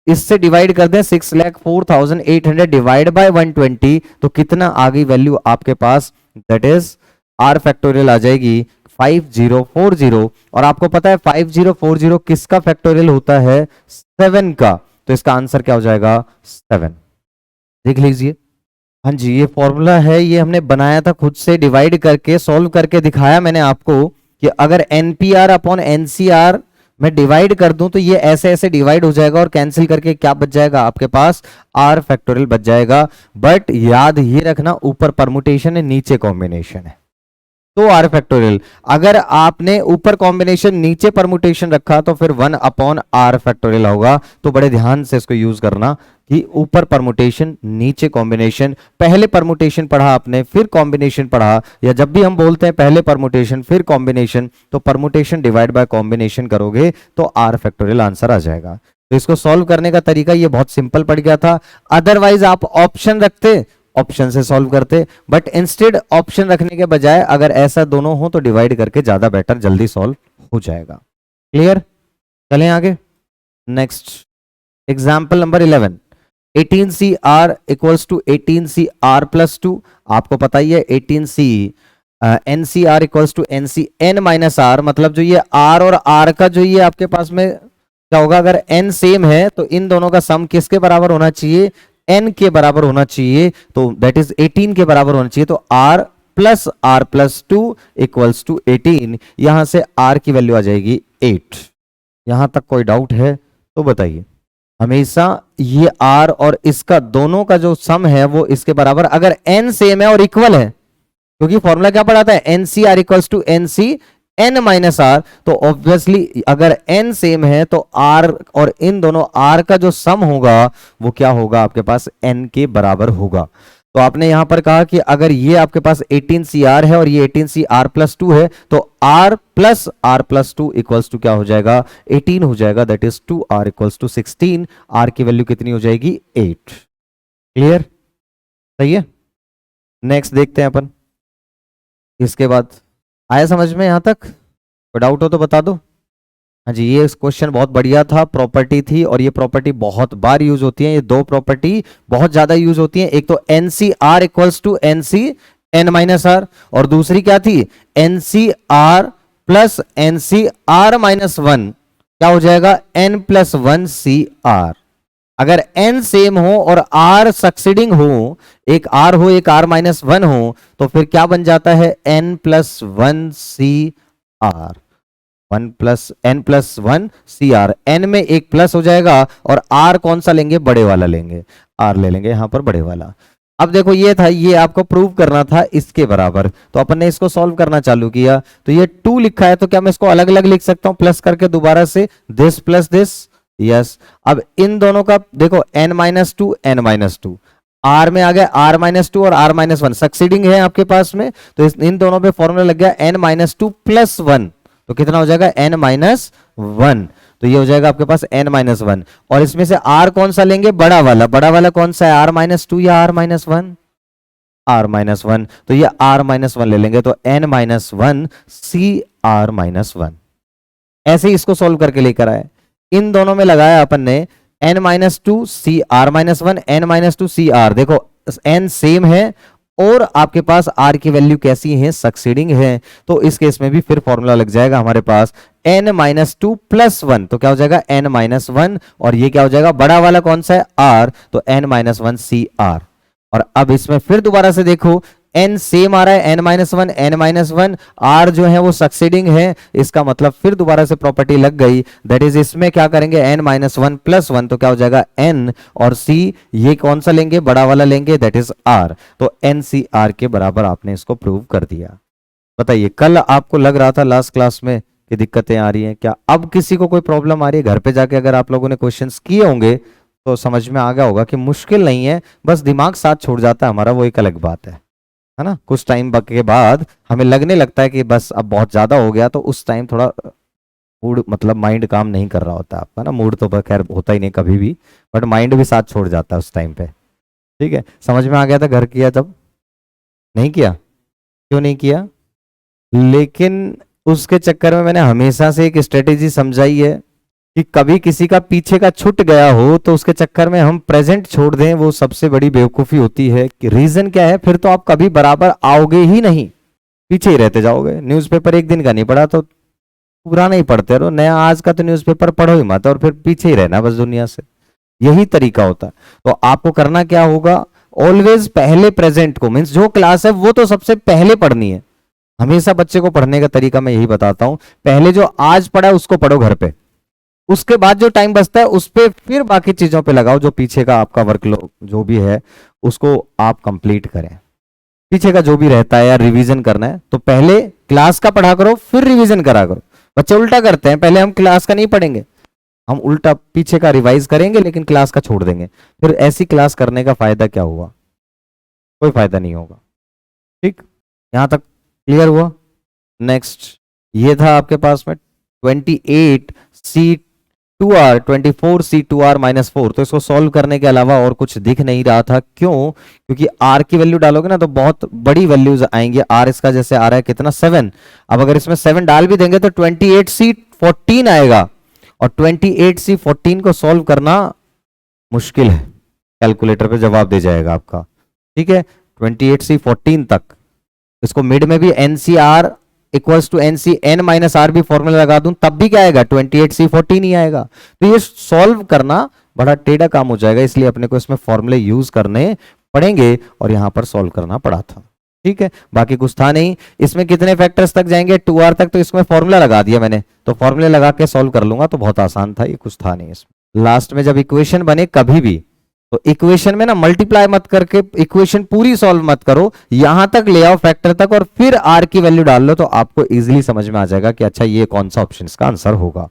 Speaker 1: इससे डिवाइड कर दें, 6,04,800 डिवाइड बाय 120, तो कितना आ गई वैल्यू आपके पास, दैट इज R फैक्टोरियल आ जाएगी 5040। और आपको पता है 5040 किसका फैक्टोरियल होता है, 7 का, तो इसका आंसर क्या हो जाएगा 7। देख लीजिए, हाँ जी ये फॉर्मूला है, ये हमने बनाया था खुद से, डिवाइड करके सॉल्व करके दिखाया मैंने आपको कि अगर NPR अपॉन NCR मैं डिवाइड कर दूं तो ये ऐसे ऐसे डिवाइड हो जाएगा और कैंसिल करके क्या बच जाएगा आपके पास, R फैक्टोरियल बच जाएगा। बट याद ये रखना ऊपर परमुटेशन है नीचे कॉम्बिनेशन है, तो R फैक्टोरियल, अगर आपने ऊपर कॉम्बिनेशन नीचे परमुटेशन रखा तो फिर 1 अपॉन R फैक्टोरियल होगा। तो बड़े ध्यान से इसको यूज करना कि ऊपर परमुटेशन नीचे कॉम्बिनेशन, पहले परमुटेशन पढ़ा आपने फिर कॉम्बिनेशन पढ़ा, या जब भी हम बोलते हैं पहले परमुटेशन फिर कॉम्बिनेशन, तो परमुटेशन डिवाइड बाय कॉम्बिनेशन करोगे तो R फैक्टोरियल आंसर आ जाएगा। तो इसको सॉल्व करने का तरीका ये बहुत सिंपल पड़ गया था, अदरवाइज आप ऑप्शन रखते, ऑप्शन से सॉल्व करते, बट इंस्टेड ऑप्शन रखने के बजाय अगर ऐसा दोनों हो तो डिवाइड करके ज्यादा बेटर, जल्दी सॉल्व हो जाएगा। क्लियर? चलें आगे, next example number 11, 18CR equals to 18CR plus 2। आपको पता ही है 18C NCR equals to NCN minus R, मतलब जो ये R और R का जो ये आपके पास में क्या होगा, अगर N सेम है तो इन दोनों का सम किसके बराबर होना चाहिए, N के बराबर होना चाहिए, तो दैट इज 18 के बराबर होना चाहिए। तो R plus R plus 2 equals to 18, यहां से R की वैल्यू आ जाएगी 8। यहां तक कोई डाउट है तो बताइए। हमेशा ये R और इसका दोनों का जो सम है वो इसके बराबर, अगर N सेम है और इक्वल है, क्योंकि फॉर्मूला क्या पढ़ाता है, NCR equals to NCN minus R, तो ऑब्वियसली अगर N सेम है तो R और इन दोनों R का जो सम होगा वो क्या होगा आपके पास, N के बराबर होगा। तो आपने यहां पर कहा कि अगर ये आपके पास 18CR है और ये 18CR प्लस 2 है, तो R plus R plus 2 equals to क्या हो जाएगा, 18 हो जाएगा, that is 2R equals to 16। R की वैल्यू कितनी हो जाएगी 8। क्लियर? सही है, नेक्स्ट देखते हैं अपन। इसके बाद आया समझ में यहां तक? कोई डाउट हो तो बता दो। हाँ जी, ये क्वेश्चन बहुत बढ़िया था, प्रॉपर्टी थी, और ये प्रॉपर्टी बहुत बार यूज होती है, ये दो प्रॉपर्टी बहुत ज्यादा यूज होती है। एक तो NCR equals to NCN minus R, और दूसरी क्या थी, NCR प्लस NCR माइनस 1 क्या हो जाएगा, N प्लस 1 CR। अगर N सेम हो और R सक्सीडिंग हो, एक R हो एक R माइनस 1 हो, तो फिर क्या बन जाता है, N plus 1 CR, 1 plus N plus 1 CR। N में एक प्लस हो जाएगा और R कौन सा लेंगे, बड़े वाला लेंगे, R ले लेंगे यहां पर बड़े वाला। अब देखो ये था, ये आपको प्रूव करना था इसके बराबर, तो अपन ने इसको सॉल्व करना चालू किया, तो ये 2 लिखा है, तो क्या मैं इसको अलग अलग लिख सकता हूं प्लस करके दोबारा से, दिस प्लस दिस, यस। अब इन दोनों का देखो N minus 2 N minus 2, R में आ गया R माइनस 2 और R माइनस 1 सक्सीडिंग है आपके पास में, तो इन दोनों पे फॉर्मूला लग गया N माइनस 2 प्लस 1, तो कितना हो जाएगा N माइनस 1। तो ये हो जाएगा आपके पास n-1। और इसमें से r कौन सा लेंगे, बड़ा वाला कौन सा है, r-2 या r-1, r-1, तो ये r-1 ले लेंगे, तो n-1 cr-1। ऐसे ही इसको सोल्व करके लेकर आए, इन दोनों में लगाया अपन ने n-2 cr-1, n-2 cr, देखो n सेम है और आपके पास r की वैल्यू कैसी है, सक्सीडिंग है, तो इस केस में भी फिर फॉर्मूला लग जाएगा हमारे पास n-2 + 1, तो क्या हो जाएगा n-1, और ये क्या हो जाएगा, बड़ा वाला कौन सा है r, तो n-1 cr। और अब इसमें फिर दोबारा से देखो n सेम आ रहा है, n-1 r जो है वो सक्सीडिंग है, इसका मतलब फिर दोबारा से प्रॉपर्टी लग गई, दैट इज इसमें क्या करेंगे n-1 + 1, तो क्या हो जाएगा n, और c ये कौन सा लेंगे, बड़ा वाला लेंगे, दैट इज r, तो ncr के बराबर आपने इसको प्रूव कर दिया। बताइए, कल आपको लग रहा था लास्ट क्लास में कि दिक्कतें आ रही हैं, क्या अब किसी को कोई प्रॉब्लम आ रही है? घर पे जाके अगर आप लोगों ने क्वेश्चंस किए होंगे तो समझ में आ गया होगा कि मुश्किल नहीं है, बस दिमाग साथ छोड़ जाता है हमारा, वो एक अलग बात है ना। कुछ टाइम के बाद हमें लगने लगता है कि बस अब बहुत ज्यादा हो गया, तो उस टाइम थोड़ा मूड, मतलब माइंड काम नहीं कर रहा होता आपका ना, मूड तो खैर होता ही नहीं कभी भी, बट माइंड भी साथ छोड़ जाता है उस टाइम पे। ठीक है, समझ में आ गया था? घर किया तब नहीं किया, क्यों नहीं किया? लेकिन उसके चक्कर में मैंने हमेशा से एक स्ट्रेटेजी समझाई है कि कभी किसी का पीछे का छूट गया हो तो उसके चक्कर में हम प्रेजेंट छोड़ दें, वो सबसे बड़ी बेवकूफी होती है। कि रीजन क्या है, फिर तो आप कभी बराबर आओगे ही नहीं, पीछे ही रहते जाओगे। न्यूज़पेपर एक दिन का नहीं पढ़ा तो पुराना ही पढ़ते रहो, नया आज का तो न्यूज़पेपर पढ़ो ही मत, और फिर पीछे ही रहना बस दुनिया से, यही तरीका होता है। तो आपको करना क्या होगा, ऑलवेज पहले प्रेजेंट को, मीन्स जो क्लास है वो तो सबसे पहले पढ़नी है। हमेशा बच्चे को पढ़ने का तरीका मैं यही बताता हूं, पहले जो आज पढ़ा है उसको पढ़ो घर पे, उसके बाद जो टाइम बचता है उस पे फिर बाकी चीजों पे लगाओ, जो पीछे का आपका वर्कलोड जो भी है उसको आप कंप्लीट करें। पीछे का जो भी रहता है या रिवीजन करना है तो पहले क्लास का पढ़ा करो फिर रिवीजन करा करो। बच्चे उल्टा करते हैं, पहले हम क्लास का नहीं पढ़ेंगे, हम उल्टा पीछे का रिवाइज करेंगे लेकिन क्लास का छोड़ देंगे। फिर ऐसी क्लास करने का फायदा क्या हुआ, कोई फायदा नहीं होगा। ठीक, यहां तक क्लियर हुआ? नेक्स्ट, ये था आपके पास में 28C2R 24C2R-4। तो इसको सॉल्व करने के अलावा और कुछ दिख नहीं रहा था। क्यों? क्योंकि R की वैल्यू डालोगे ना तो बहुत बड़ी वैल्यूज आएंगी। R इसका जैसे आ रहा है कितना, 7। अब अगर इसमें 7 डाल भी देंगे तो 28C14 आएगा, और 28C14 को सॉल्व करना मुश्किल है, कैलकुलेटर पे जवाब दे जाएगा आपका। ठीक है, 28C14 तक, इसको मिड में भी NCR इक्वल्स टू NC(n-r) भी फॉर्मूला लगा दूं तब भी क्या आएगा, 28C14 ही आएगा। तो ये सॉल्व करना बड़ा टेढ़ा काम हो जाएगा, इसलिए अपने को इसमें फॉर्मूले यूज करने पड़ेंगे और यहां पर सॉल्व करना पड़ा था। ठीक है, बाकी कुछ था नहीं। इसमें कितने फैक्टर्स तक जाएंगे, 2R तक, तो इसमें फॉर्मूला लगा दिया मैंने, तो फॉर्मूले लगा के सॉल्व कर लूंगा, तो बहुत आसान था, ये कुछ था नहीं इसमें। लास्ट में जब इक्वेशन बने कभी भी, तो इक्वेशन में ना मल्टीप्लाई मत करके इक्वेशन पूरी सॉल्व मत करो, यहां तक ले आओ फैक्टर तक और फिर R की वैल्यू डाल लो, तो आपको इजीली समझ में आ जाएगा कि अच्छा ये कौन सा ऑप्शन इसका आंसर होगा।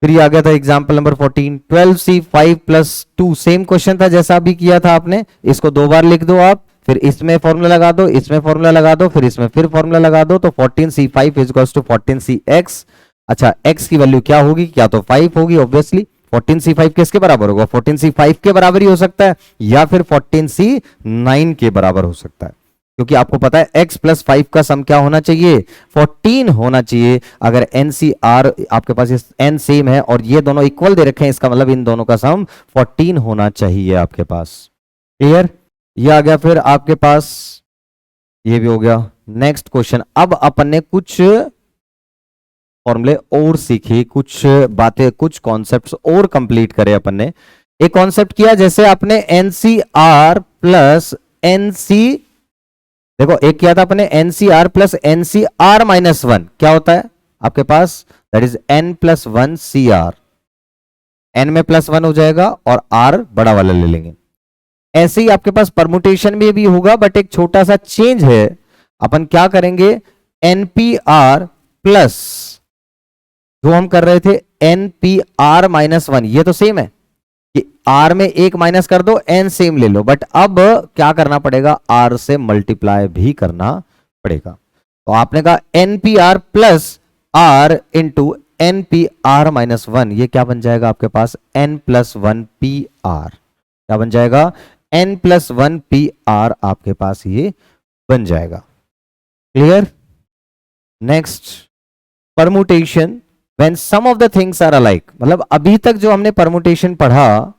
Speaker 1: फिर ये आ गया था example number 14, 12C5 + 2। Same question था जैसा अभी किया था आपने, इसको 2 बार लिख दो आप, फिर इसमें फॉर्मूला लगा दो, इसमें फॉर्मूला लगा दो, फिर इसमें फिर फॉर्मूला लगा दो, तो 14C5 = 14CX। अच्छा, x की वैल्यू क्या होगी, क्या तो 5 होगी ऑब्वियसली। 14C5 किसके बराबर होगा, 14C5 के बराबर ही हो सकता है, या फिर 14C9 के बराबर हो सकता है, क्योंकि आपको पता है x + 5 का सम क्या होना चाहिए, 14 होना चाहिए। अगर NCR आपके पास n सेम है और ये दोनों इक्वल दे रखे हैं, इसका मतलब इन दोनों का सम 14 होना चाहिए आपके पास। क्लियर? ये आ गया फिर आपके पास, ये भी हो गया। नेक्स्ट क्वेश्चन, अब अपन ने कुछ फॉर्मूले और सीखे, कुछ बातें, कुछ कॉन्सेप्ट्स और कंप्लीट करे अपन ने। एक कॉन्सेप्ट किया, जैसे आपने NCR + NC, देखो एक किया था अपने NCR + NCR-1, क्या होता है आपके पास, that is n + 1 CR। n में +1 हो जाएगा और R बड़ा वाला ले लेंगे। ऐसे ही आपके पास परमुटेशन में भी होगा, बट एक छोटा सा चेंज है। अपन क्या करेंगे, NPR प्लस, जो हम कर रहे थे NPR-1, ये तो सेम है कि R में 1 माइनस कर दो, N सेम ले लो, बट अब क्या करना पड़ेगा, R से मल्टीप्लाई भी करना पड़ेगा। तो आपने कहा NPR + R × N P R minus one, ये क्या बन जाएगा आपके पास N plus one P R, क्या बन जाएगा N plus one P R आपके पास ये बन जाएगा। Clear? Next, permutation when some of the things are alike, मतलब अभी तक जो हमने परमुटेशन पढ़ा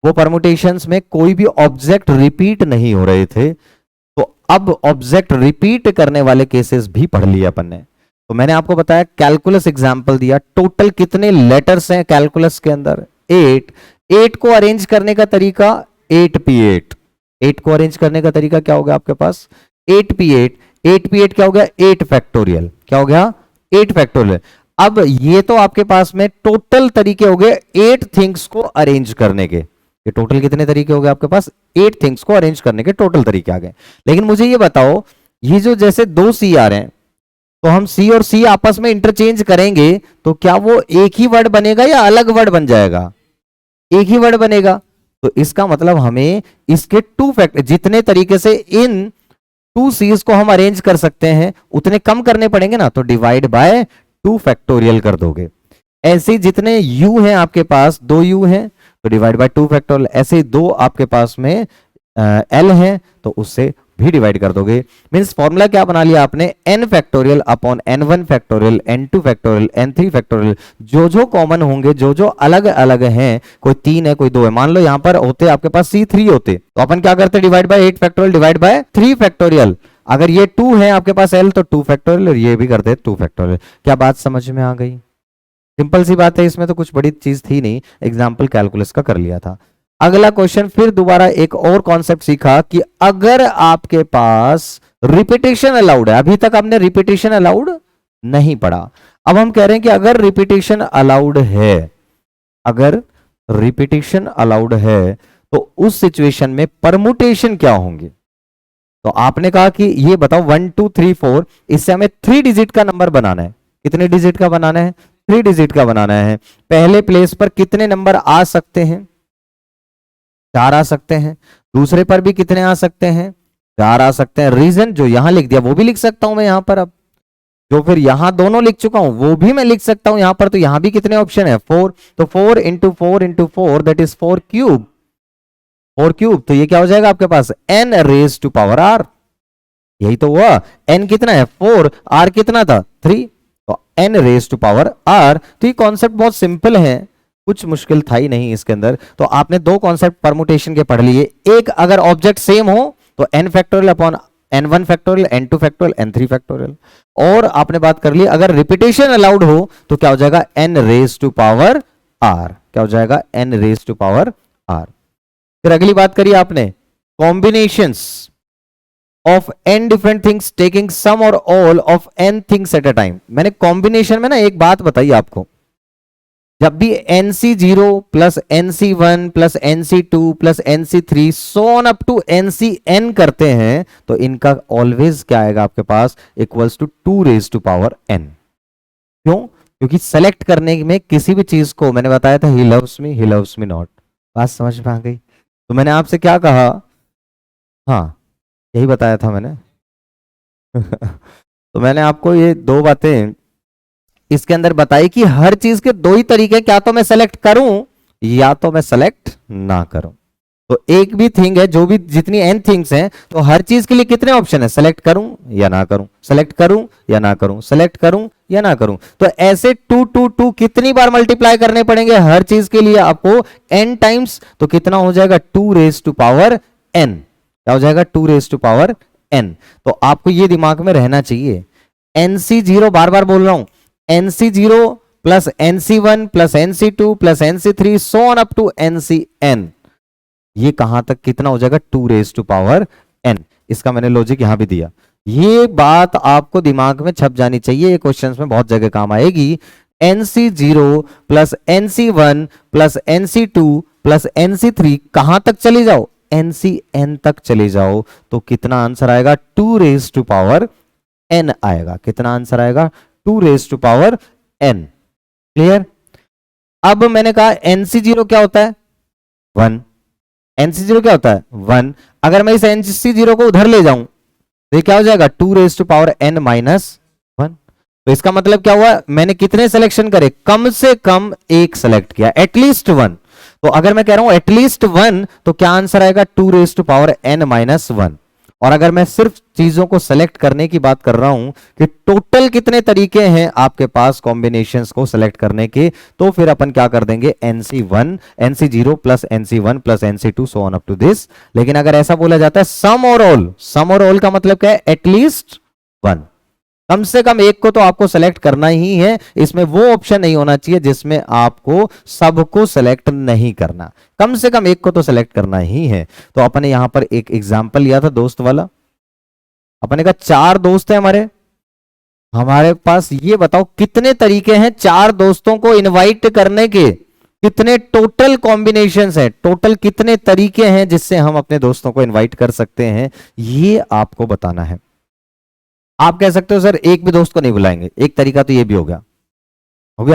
Speaker 1: वो परमुटेशंस में कोई भी ऑब्जेक्ट रिपीट नहीं हो रहे थे, तो अब ऑब्जेक्ट रिपीट करने वाले केसेस भी पढ़ लिए अपन ने। तो मैंने आपको बताया कैलकुलस एग्जांपल दिया, टोटल कितने लेटर्स हैं कैलकुलस के अंदर 8, 8 को अरेंज करने का तरीका 8p8, 8 को अरेंज करने का तरीका क्या होगा आपके पास 8p8, 8p8 क्या हो गया 8 फैक्टोरियल, क्या हो गया 8 फैक्टोरियल। अब ये तो आपके पास में टोटल तरीके हो गए 8 थिंग्स को अरेंज करने के, ये टोटल कितने तरीके हो गए आपके पास 8 थिंग्स को अरेंज करने के टोटल तरीके आ गए। लेकिन मुझे ये बताओ, ये जो जैसे दो सी आ रहे हैं, तो हम सी और सी आपस में इंटरचेंज करेंगे तो क्या वो एक ही वर्ड बनेगा या अलग वर्ड बन जाएगा, एक ही वर्ड बनेगा। तो इसका मतलब हमें इसके टू फैक्टर, जितने तरीके से इन टू सीज को हम अरेंज कर सकते हैं उतने कम करने पड़ेंगे ना, तो डिवाइड बाय 2 फैक्टोरियल कर दोगे। ऐसे जितने u हैं आपके पास 2 u हैं तो डिवाइड बाय 2 फैक्टोरियल, ऐसे दो आपके पास में l हैं तो उससे भी डिवाइड कर दोगे। मींस फॉर्मूला क्या बना लिया आपने n factorial upon n1 factorial n2 factorial n3 factorial, जो जो कॉमन होंगे, जो जो अलग अलग हैं, कोई 3 है कोई 2 है, मान लो यहां पर होते आपके पास c3 होते तो अपन क्या करते divide by 8 factorial divide by 3 factorial. अगर ये 2 है आपके पास l तो 2 फैक्टोरियल और ये भी करते 2 फैक्टोरियल। क्या बात समझ में आ गई? सिंपल सी बात है, इसमें तो कुछ बड़ी चीज थी नहीं, एग्जाम्पल कैलकुलस का कर लिया था। अगला क्वेश्चन, फिर दोबारा एक और कॉन्सेप्ट सीखा कि अगर आपके पास रिपीटेशन अलाउड है, अभी तक आपने रिपीटेशन अलाउड नहीं पढ़ा, अब हम कह रहे हैं कि अगर रिपीटेशन अलाउड है, अगर रिपीटेशन अलाउड है तो उस सिचुएशन में परमुटेशन क्या होंगे। तो आपने कहा कि ये बताओ 1 2 3 4, इससे हमें 3 डिजिट का नंबर बनाना है। कितने डिजिट का बनाना है? 3 डिजिट का बनाना है। पहले प्लेस पर कितने नंबर आ सकते हैं? 4 आ सकते हैं। दूसरे पर भी कितने आ सकते हैं? 4 आ सकते हैं। रीजन जो यहां लिख दिया वो भी लिख सकता हूं मैं यहां पर, अब जो फिर यहां दोनों लिख चुका हूं वो भी मैं लिख सकता हूं यहां पर। तो यहां भी कितने ऑप्शन है? 4। तो 4 into 4 into 4 that is 4 cube, 4 cube. तो ये क्या हो जाएगा आपके पास n raise to power r, यही तो हुआ। n कितना है 4, r कितना था 3, तो n raise to power r। तो ये कॉन्सेप्ट बहुत सिंपल है, कुछ मुश्किल था ही नहीं इसके अंदर। तो आपने दो कॉन्सेप्ट परमुटेशन के पढ़ लिए, एक अगर ऑब्जेक्ट सेम हो तो n factorial upon n1 factorial n2 factorial n3 factorial, और आपने बात कर ली अगर रिपीटेशन अलाउड हो तो क्या हो जाएगा n raise to power r, क्या हो जाएगा n raise to power r। फिर अगली बात करिए आपने combinations of n different things taking some और all of n things at a time. मैंने कॉम्बिनेशन में ना एक बात बताई आपको, जब भी nc0 plus nc1 plus nc2 plus nc3 so on up to ncn करते हैं तो इनका ऑलवेज क्या आएगा आपके पास equals to 2 raise to power n। क्यों? क्योंकि सेलेक्ट करने में किसी भी चीज को, मैंने बताया था ही लव्स मी नॉट, बात समझ में आ गई? तो मैंने आपसे क्या कहा, हाँ यही बताया था मैंने तो मैंने आपको ये दो बातें इसके अंदर बताई कि हर चीज के दो ही तरीके, क्या तो मैं सेलेक्ट करूं या तो मैं सेलेक्ट ना करूं। तो एक भी थिंग है, जो भी जितनी n थिंग्स हैं, तो हर चीज के लिए कितने ऑप्शन है, सेलेक्ट करूं या ना करूं, सेलेक्ट करूं या ना करूं, सेलेक्ट करूं या ना करूं। तो ऐसे 2 2 2 कितनी बार मल्टीप्लाई करने पड़ेंगे हर चीज के लिए आपको n टाइम्स, तो कितना हो जाएगा 2 रेज टू पावर n, क्या हो जाएगा 2 रेज टू पावर n। तो आपको ये दिमाग में रहना चाहिए, nc0 बार बार बोल रहा हूं, nc0 plus nc1 plus nc2 plus nc3 so on up to ncn, ये कहां तक कितना हो जाएगा 2 रेज टू पावर n। इसका मैंने लॉजिक यहां भी दिया, ये बात आपको दिमाग में छप जानी चाहिए, ये क्वेश्चंस में बहुत जगह काम आएगी। nc0 plus nc1 plus nc2 plus nc3 कहां तक चले जाओ, ncn तक चले जाओ, तो कितना आंसर आएगा 2 रेज टू पावर n आएगा। कितना आंसर आएगा 2 raise to power n। Clear? अब मैंने कहा nc0 क्या होता है 1, nc0 क्या होता है 1। अगर मैं इस nc0 को उधर ले जाऊं तो ये क्या हो जाएगा 2 रेज टू पावर n माइनस 1। तो इसका मतलब क्या हुआ, मैंने कितने सिलेक्शन करे, कम से कम एक सेलेक्ट किया, एटलीस्ट वन। तो अगर मैं कह रहा हूं एटलीस्ट वन, तो क्या आंसर आएगा, 2n-1। और अगर मैं सिर्फ चीजों को सेलेक्ट करने की बात कर रहा हूं कि टोटल कितने तरीके हैं आपके पास कॉम्बिनेशंस को सेलेक्ट करने के, तो फिर अपन क्या कर देंगे, NC1 NC0 plus NC1 plus NC2 so on up to this. लेकिन अगर ऐसा बोला जाता है सम और ऑल, सम और ऑल का मतलब क्या है, एटलीस्ट वन, कम से कम एक को तो आपको सेलेक्ट करना ही है। इसमें वो ऑप्शन नहीं होना चाहिए जिसमें आपको सबको सेलेक्ट नहीं करना, कम से कम एक को तो सेलेक्ट करना ही है। तो अपन ने यहां पर एक एग्जांपल लिया था दोस्त वाला, अपन ने कहा 4 दोस्त हैं हमारे पास, ये बताओ कितने तरीके हैं 4 दोस्तों को इनवाइट करने के, कितने टोटल कॉम्बिनेशंस हैं, टोटल कितने तरीके हैं जिससे हम अपने दोस्तों को इनवाइट कर सकते हैं, ये आपको बताना है। आप कह सकते हो सर एक भी दोस्त को नहीं बुलाएंगे, एक तरीका तो ये भी हो गया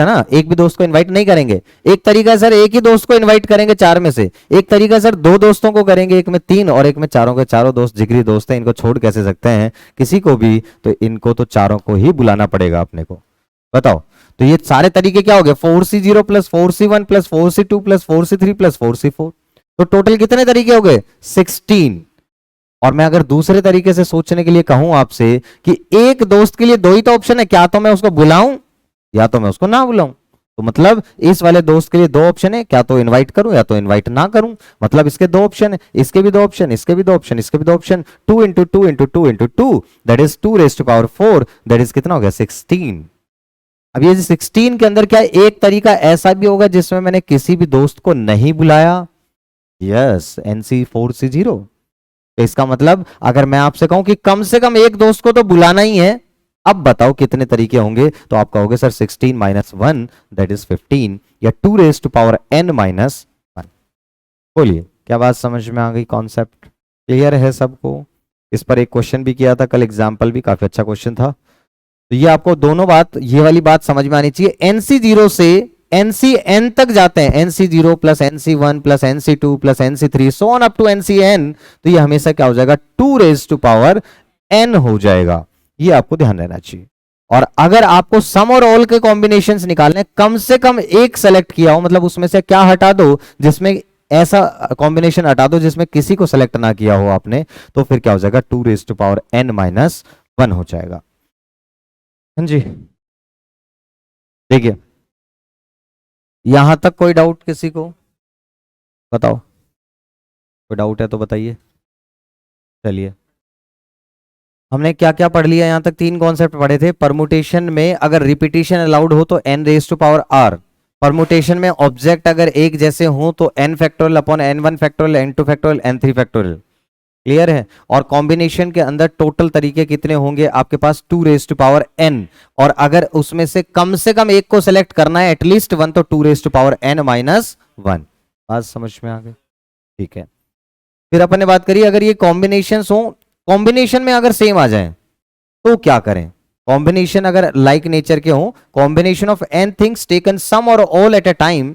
Speaker 1: ना, एक भी दोस्त को इनवाइट नहीं करेंगे। एक तरीका है सर एक ही दोस्त को इनवाइट करेंगे 4 में से, एक तरीका है सर 2 दोस्तों को करेंगे, एक में 3 और एक में चारों के चारों दोस्त जिगरी दोस्त हैं, इनको छोड़ कैसे सकते हैं किसी को भी, तो इनको तो चारों को ही बुलाना पड़ेगा अपने को। बताओ, तो ये सारे तरीके क्या हो गए, 4C0 plus 4C1 plus 4C2 plus 4C3 plus 4C4, तो टोटल कितने तरीके हो गए, 16। और मैं अगर दूसरे तरीके से सोचने के लिए कहूं आपसे कि एक दोस्त के लिए 2 ही तो ऑप्शन है, क्या तो मैं उसको बुलाऊं या तो मैं उसको ना बुलाऊं, तो मतलब इस वाले दोस्त के लिए 2 ऑप्शन है, क्या तो इनवाइट करूं या तो इनवाइट ना करूं, मतलब इसके 2 ऑप्शन है, इसके भी 2 ऑप्शन, इसके भी 2 ऑप्शन, इसके भी 2 option, 2 into 2 into 2 into 2 that is 2⁴, that is कितना हो गया, 16। अब ये 16 के अंदर क्या एक तरीका ऐसा भी होगा जिसमें मैंने किसी भी दोस्त को नहीं बुलाया, यस, NC4C0। तो इसका मतलब अगर मैं आपसे कहूं कि कम से कम एक दोस्त को तो बुलाना ही है, अब बताओ कितने तरीके होंगे, तो आप कहोगे सर 16 - 1 दैट इज 15 या 2n-1। बोलिए क्या बात समझ में आ गई, कॉन्सेप्ट क्लियर है सबको। इस पर एक क्वेश्चन भी किया था कल, एग्जाम्पल भी काफी अच्छा क्वेश्चन था। तो ये आपको दोनों बात, ये वाली बात समझ में आनी चाहिए। NC0 से NCN तक जाते हैं, NC0 plus NC1 plus NC2 plus NC3 so on up to NCN, तो ये हमेशा क्या हो जाएगा, 2n हो जाएगा, ये आपको ध्यान रहना चाहिए। और अगर आपको सम और ऑल के कॉम्बिनेशंस निकालने, कम से कम एक सेलेक्ट किया हो, मतलब उसमें से क्या हटा दो, जिसमें ऐसा कॉम्बिनेशन हटा दो जिसमें किसी को सेलेक्ट ना किया हो आपने, तो फिर क्या हो जाएगा, 2n-1 हो जाएगा। हाँ जी, देखिए यहां तक कोई डाउट किसी को, बताओ कोई डाउट है तो बताइए। चलिए, हमने क्या क्या पढ़ लिया यहां तक, 3 कॉन्सेप्ट पढ़े थे। परमुटेशन में अगर रिपीटिशन अलाउड हो तो n⁻r, परमुटेशन में ऑब्जेक्ट अगर एक जैसे हो तो n factorial upon n1 factorial, n2 factorial, n3 factorial, clear है। और कॉम्बिनेशन के अंदर टोटल तरीके कितने होंगे आपके पास, 2n, और अगर उसमें से कम एक को सेलेक्ट करना है एटलीस्ट 1, तो 2n-1। बात समझ में आ गई, ठीक है। फिर अपन ने बात करी अगर ये कॉम्बिनेशंस हो, कॉम्बिनेशन में अगर सेम आ जाए तो क्या करें, कॉम्बिनेशन अगर लाइक नेचर के हो, combination of n things taken some और all at a time,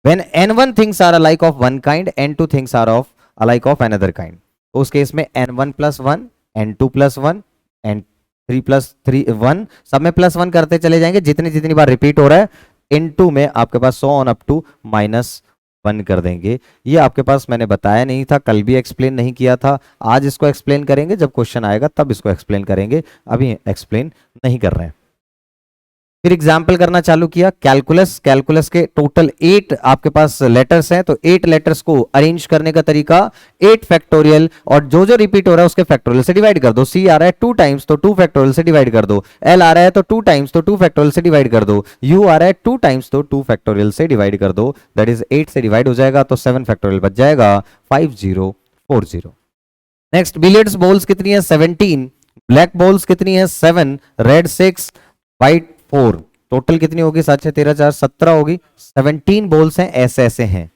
Speaker 1: when n1 things are alike of one kind, n2 things are of alike of another kind, तो उस केस में n1 + 1, n2 + 1, n3 + 1, सब में +1 करते चले जाएंगे, जितनी बार रिपीट हो रहा है, n2 में आपके पास सो ऑन अप टू -1 कर देंगे। ये आपके पास मैंने बताया नहीं था, कल भी एक्सप्लेन नहीं किया था, आज इसको एक्सप्लेन करेंगे, जब क्वेश्चन आएगा तब इसको एक्सप्लेन करेंगे, अभी एक्सप्लेन नहीं कर रहे हैं। फिर एग्जाम्पल करना चालू किया, कैलकुलस के टोटल 8 आपके पास लेटर्स हैं, तो 8 लेटर्स को अरेंज करने का तरीका 8 फैक्टोरियल, और जो रिपीट हो रहा है उसके फैक्टोरियल से डिवाइड कर दो। C आ रहा है 2 टाइम्स तो 2 फैक्टोरियल से डिवाइड कर दो, L आ रहा है तो 2 टाइम्स तो 2 फैक्टोरियल से डिवाइड कर दो, U आ रहा है 2 टाइम्स तो 2 फैक्टोरियल से डिवाइड कर दो, दैट इज 8 से डिवाइड हो जाएगा तो 7 फैक्टोरियल बच जाएगा, 5040। नेक्स्ट, बिलियर्ड्स बॉल्स कितनी है, 17, ब्लैक बॉल्स कितनी है, 7, रेड 6, व्हाइट 4, टोटल कितनी होगी, 7 6 13 4 17 होगी, 17 बॉल्स हैं, ऐसे हैं।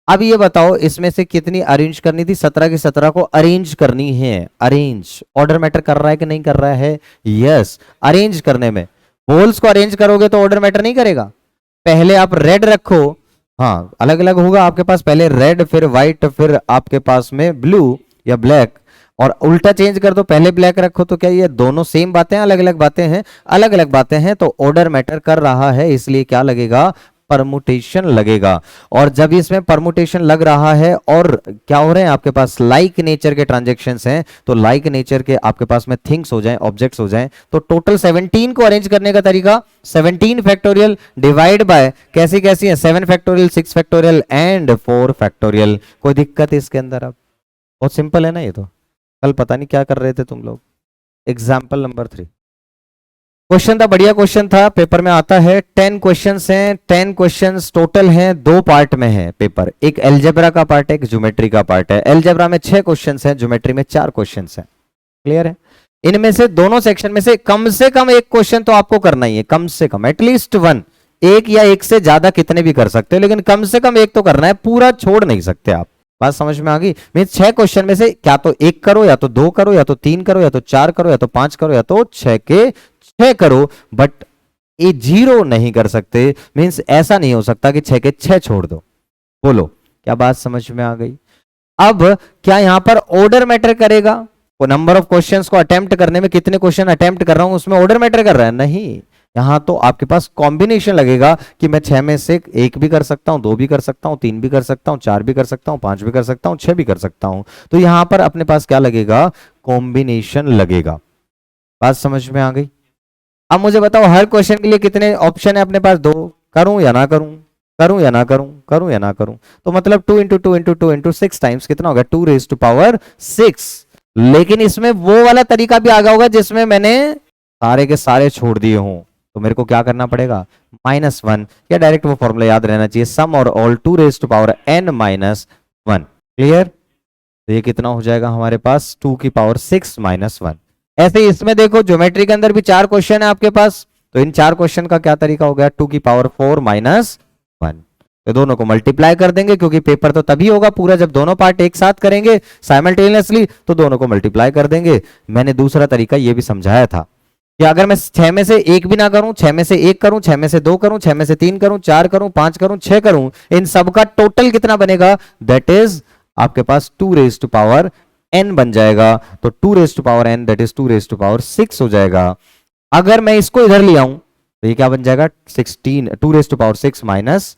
Speaker 1: अब ये बताओ इसमें से कितनी अरेंज करनी थी, 17 की 17 को अरेंज करनी है। अरेंज ऑर्डर मैटर कर रहा है कि नहीं कर रहा है, यस। अरेंज करने में बॉल्स को अरेंज करोगे तो ऑर्डर मैटर नहीं करेगा, पहले आप रेड रखो, हाँ अलग अलग होगा आपके पास, पहले रेड फिर व्हाइट फिर आपके पास में ब्लू या ब्लैक, और उल्टा चेंज कर दो, पहले ब्लैक रखो, तो क्या ये दोनों सेम बातें अलग अलग बातें हैं? अलग अलग बातें हैं, तो ऑर्डर मैटर कर रहा है, इसलिए क्या लगेगा? परमुटेशन लगेगा। और जब इसमें परमुटेशन लग रहा है और क्या हो रहे हैं आपके पास लाइक नेचर के ट्रांजेक्शन्स हैं, तो लाइक नेचर के आपके पास में थिंग्स हो जाएं, ऑब्जेक्ट्स हो जाएं, तो टोटल 17 को अरेंज करने का तरीका 17 फैक्टोरियल डिवाइड बाय कैसी कैसी है? 7 फैक्टोरियल, 6 फैक्टोरियल एंड 4 फैक्टोरियल। कोई दिक्कत है इसके अंदर? अब बहुत सिंपल है ना ये तो। कल पता नहीं क्या कर रहे थे तुम लोग। एग्जाम्पल नंबर 3 क्वेश्चन था, बढ़िया क्वेश्चन था, पेपर में आता है। 10 क्वेश्चंस हैं, 10 क्वेश्चंस टोटल हैं, 2 पार्ट में है पेपर, एक एलजेब्रा का पार्ट है, एक ज्योमेट्री का पार्ट है। एलजेब्रा में 6 क्वेश्चंस हैं, ज्योमेट्री में 4 क्वेश्चंस हैं। क्लियर है? इनमें से दोनों सेक्शन में से कम एक क्वेश्चन तो आपको करना ही है, कम से कम एटलीस्ट 1, एक या एक से ज्यादा कितने भी कर सकते हो, लेकिन कम से कम एक तो करना है, पूरा छोड़ नहीं सकते आप। बात समझ में आ गई? मींस 6 क्वेश्चन में से क्या तो 1 करो, या तो 2 करो, या तो 3 करो, या तो 4 करो, या तो 5 करो, या तो 6 के 6 करो, बट ये 0 नहीं कर सकते। मींस ऐसा नहीं हो सकता कि 6 के 6 छोड़ दो। बोलो, क्या बात समझ में आ गई? अब क्या यहां पर ऑर्डर मैटर करेगा? वो नंबर ऑफ क्वेश्चंस को अटेम्प्ट करने में, कितने क्वेश्चन अटेम्प्ट कर रहा हूं उसमें ऑर्डर मैटर कर रहा है? नहीं, यहां तो आपके पास कॉम्बिनेशन लगेगा कि मैं 6 में से 1 भी कर सकता हूं, 2 भी कर सकता हूं, 3 भी कर सकता हूं, 4 भी कर सकता हूं, 5 भी कर सकता हूं, 6 भी कर सकता हूं। तो यहां पर अपने पास क्या लगेगा? कॉम्बिनेशन लगेगा। बात समझ में आ गई? अब मुझे बताओ, हर क्वेश्चन के लिए कितने ऑप्शन है अपने पास? 2। करूं या ना करूं, करूं या ना करूं, करूं या ना करूं, तो मतलब 2 इंटू 2 इंटू 2 इंटू 6 टाइम्स कितना होगा? 2 रेज टू पावर 6। लेकिन इसमें वो वाला तरीका भी आ गया होगा जिसमें मैंने सारे के सारे छोड़ दिए हों, तो मेरे को क्या करना पड़ेगा? -1, या डायरेक्ट वो फॉर्मूला याद रहना चाहिए, सम और all 2 raise to power n-1। Clear? तो ये कितना हो जाएगा हमारे पास? 2 की पावर 6 -1। ऐसे ही इसमें देखो, ज्योमेट्री के अंदर भी 4 क्वेश्चन है आपके पास, तो इन 4 क्वेश्चन का क्या तरीका हो गया? 2 की पावर 4 -1। तो दोनों को मल्टीप्लाई कर देंगे, क्योंकि पेपर तो तभी होगा पूरा जब दोनों पार्ट एक साथ करेंगे साइमल्टेनियसली, तो दोनों को मल्टीप्लाई कर देंगे। मैंने दूसरा तरीका ये भी समझाया था कि अगर मैं 6 में से 1 भी ना करूं, 6 में से 1 करूं, 6 में से 2 करूं, 6 में से 3 करूं, 4 करूं, 5 करूं, 6 करूं, इन सबका टोटल कितना बनेगा? दैट इज आपके पास 2 रेज टू पावर n बन जाएगा। तो 2 raise to power n that is 2 raise to power 6 हो जाएगा। अगर मैं इसको इधर ले आऊं तो ये क्या बन जाएगा? 16, 2 रेज टू पावर 6 -1।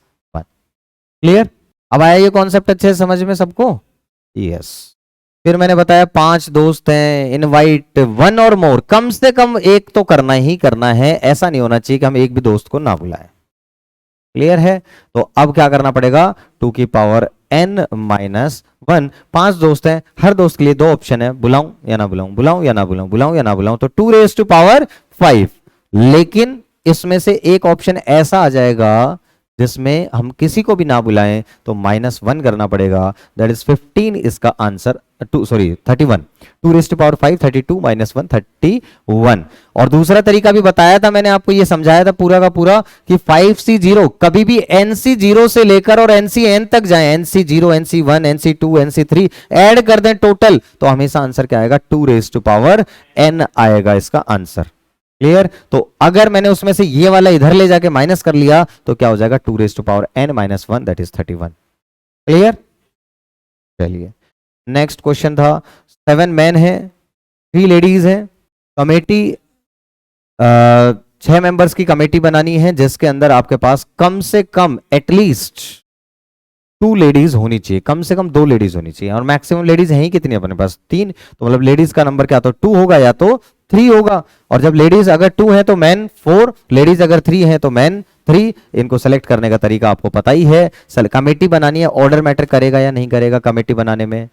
Speaker 1: क्लियर? अब आया ये कॉन्सेप्ट अच्छे से समझ में सबको? यस। फिर मैंने बताया 5 दोस्त हैं, इनवाइट 1 और मोर, कम से कम एक तो करना ही करना है, ऐसा नहीं होना चाहिए कि हम एक भी दोस्त को ना बुलाएं। क्लियर है? तो अब क्या करना पड़ेगा? 2 की पावर n-1, 5 दोस्त हैं, हर दोस्त के लिए 2 ऑप्शन है, बुलाऊं या ना बुलाऊं, बुलाऊं या ना बुलाऊं, बुलाऊं या ना बुलाऊं, तो 2 रेज टू पावर 5। लेकिन इसमें से एक ऑप्शन ऐसा आ जाएगा जिसमें हम किसी को भी ना बुलाएं, तो -1 करना पड़ेगा, दैट इज 15 इसका आंसर, 31। 2 raise to power 5, 32 -1 31। और दूसरा तरीका भी बताया था मैंने आपको, ये समझाया था पूरा का पूरा कि 5C0 कभी भी NC0 से लेकर और NCN तक जाए, NC0, NC1, NC2, NC3 add कर दें टोटल, तो हमेशा आंसर क्या आएगा? 2 रेज टू पावर n आएगा इसका आंसर। क्लियर? तो अगर मैंने उसमें से ये वाला इधर ले जाके माइनस कर लिया तो क्या हो जाएगा? 2 raise to power n-1 that is 31। Clear? चलिए नेक्स्ट क्वेश्चन था। 7 मैन है, 3 लेडीज हैं, कमेटी 6 मेंबर्स की कमेटी बनानी है, जिसके अंदर आपके पास कम से कम एटलीस्ट 2 लेडीज होनी चाहिए, कम से कम 2 लेडीज होनी चाहिए। और मैक्सिमम लेडीज हैं ही कितनी अपने पास? 3। तो मतलब लेडीज का नंबर क्या तो 2 होगा या तो 3 होगा। और जब लेडीज अगर 2 है तो मैन 4, लेडीज अगर 3 है तो मैन 3। इनको सेलेक्ट करने का तरीका आपको पता ही है। कमेटी बनानी है, ऑर्डर मैटर करेगा या नहीं करेगा? कमेटी बनाने में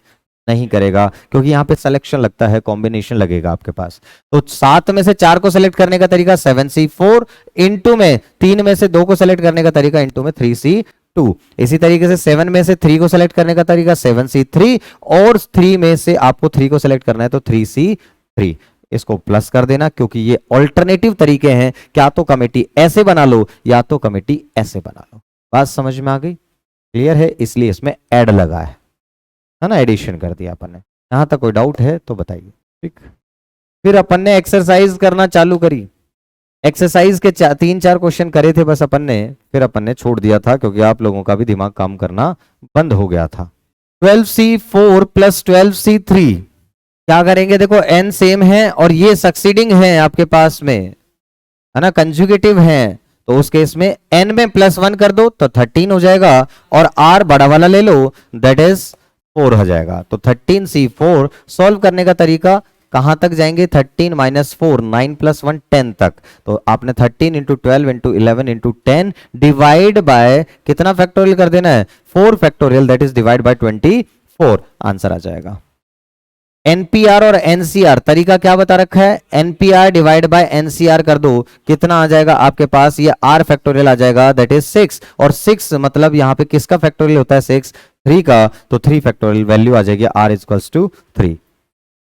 Speaker 1: नहीं करेगा, क्योंकि यहां पे सिलेक्शन लगता है, कॉम्बिनेशन लगेगा आपके पास। तो 7 में से 4 को सेलेक्ट करने का तरीका 7C4, इंटू में 3 में से 2 को सेलेक्ट करने का तरीका इंटू में 3C2। इसी तरीके से 7 में से 3 को सेलेक्ट करने का तरीका 7C3, और 3 में से आपको 3 को सेलेक्ट करना है तो 3C3। इसको प्लस कर देना, क्योंकि ये ऑल्टरनेटिव तरीके हैं, क्या तो कमेटी ऐसे बना लो या तो कमेटी ऐसे बना लो। बात समझ में आ गई? क्लियर है? इसलिए इसमें ऐड लगा है ना, एडिशन कर दिया अपन ने। यहां तक कोई डाउट है तो बताइए। ठीक, फिर अपन ने एक्सरसाइज करना चालू करी। एक्सरसाइज के 3-4 क्वेश्चन करे थे बस अपन ने, फिर अपन ने छोड़ दिया था क्योंकि आप लोगों का भी दिमाग काम करना बंद हो गया था। 12C4 + 12C3 क्या करेंगे, देखो n सेम है और ये सक्सीडिंग है आपके पास में, है ना, कंजुगेटिव है, तो उस केस में n में +1 कर दो तो 13 हो जाएगा, और r बड़ा वाला ले लो, दैट इज 4 हो जाएगा। तो 13C4 सॉल्व करने का तरीका कहां तक जाएंगे, 13 माइनस 4, 9 + 1 10 तक। तो आपने 13 into 12 into 11 into 10 divide by कितना फैक्टोरियल कर देना है, 4 factorial, that is divide by 24, answer आ जाएगा। एनपीआर और एनसीआर तरीका क्या बता रखा है, एनपीआर डिवाइड बाय एनसीआर कर दो, कितना आ जाएगा आपके पास, ये आर फैक्टोरियल आ जाएगा, दैट इज 6, और 6 मतलब यहां पे किसका फैक्टोरियल होता है, 6, 3 का, तो 3 फैक्टोरियल वैल्यू आ जाएगी आर इक्वल्स टू 3।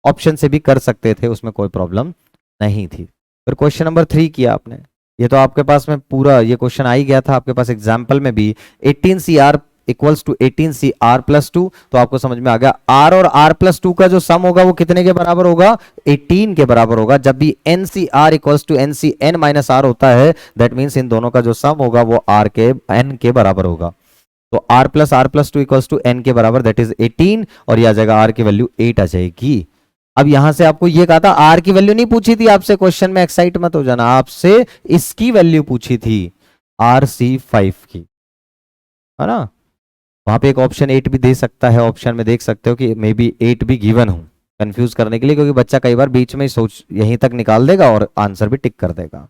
Speaker 1: ऑप्शन से भी कर सकते थे, उसमें कोई प्रॉब्लम नहीं थी। फिर क्वेश्चन नंबर 3 किया आपने, ये तो आपके पास में पूरा ये क्वेश्चन आ ही गया था आपके पास एग्जाम्पल में भी, 18CR इक्वल्स टू 18CR + 2, तो आपको समझ में आ गया R और R + 2 का जो सम होगा वो कितने के बराबर होगा, 18 के बराबर होगा। जब भी NCR equals to NCN - R होता है, दैट मीन्स इन दोनों का जो सम होगा वो R के N के बराबर होगा। तो R + R + 2 equals to N के बराबर, दैट इज 18, और ये आ जाएगा R की वैल्यू 8 आ जाएगी। अब यहां से आपको ये कहा था, R की वैल्यू नहीं पूछी थी आपसे क्वेश्चन में, एक्साइट मत हो जाना, आपसे इसकी वैल्यू पूछी थी, RC5 की, है ना। वहां पे एक ऑप्शन 8 भी दे सकता है, ऑप्शन में देख सकते हो कि मे बी 8 भी गिवन हो, कंफ्यूज करने के लिए, क्योंकि बच्चा कई बार बीच में सोच यहीं तक निकाल देगा और आंसर भी टिक कर देगा।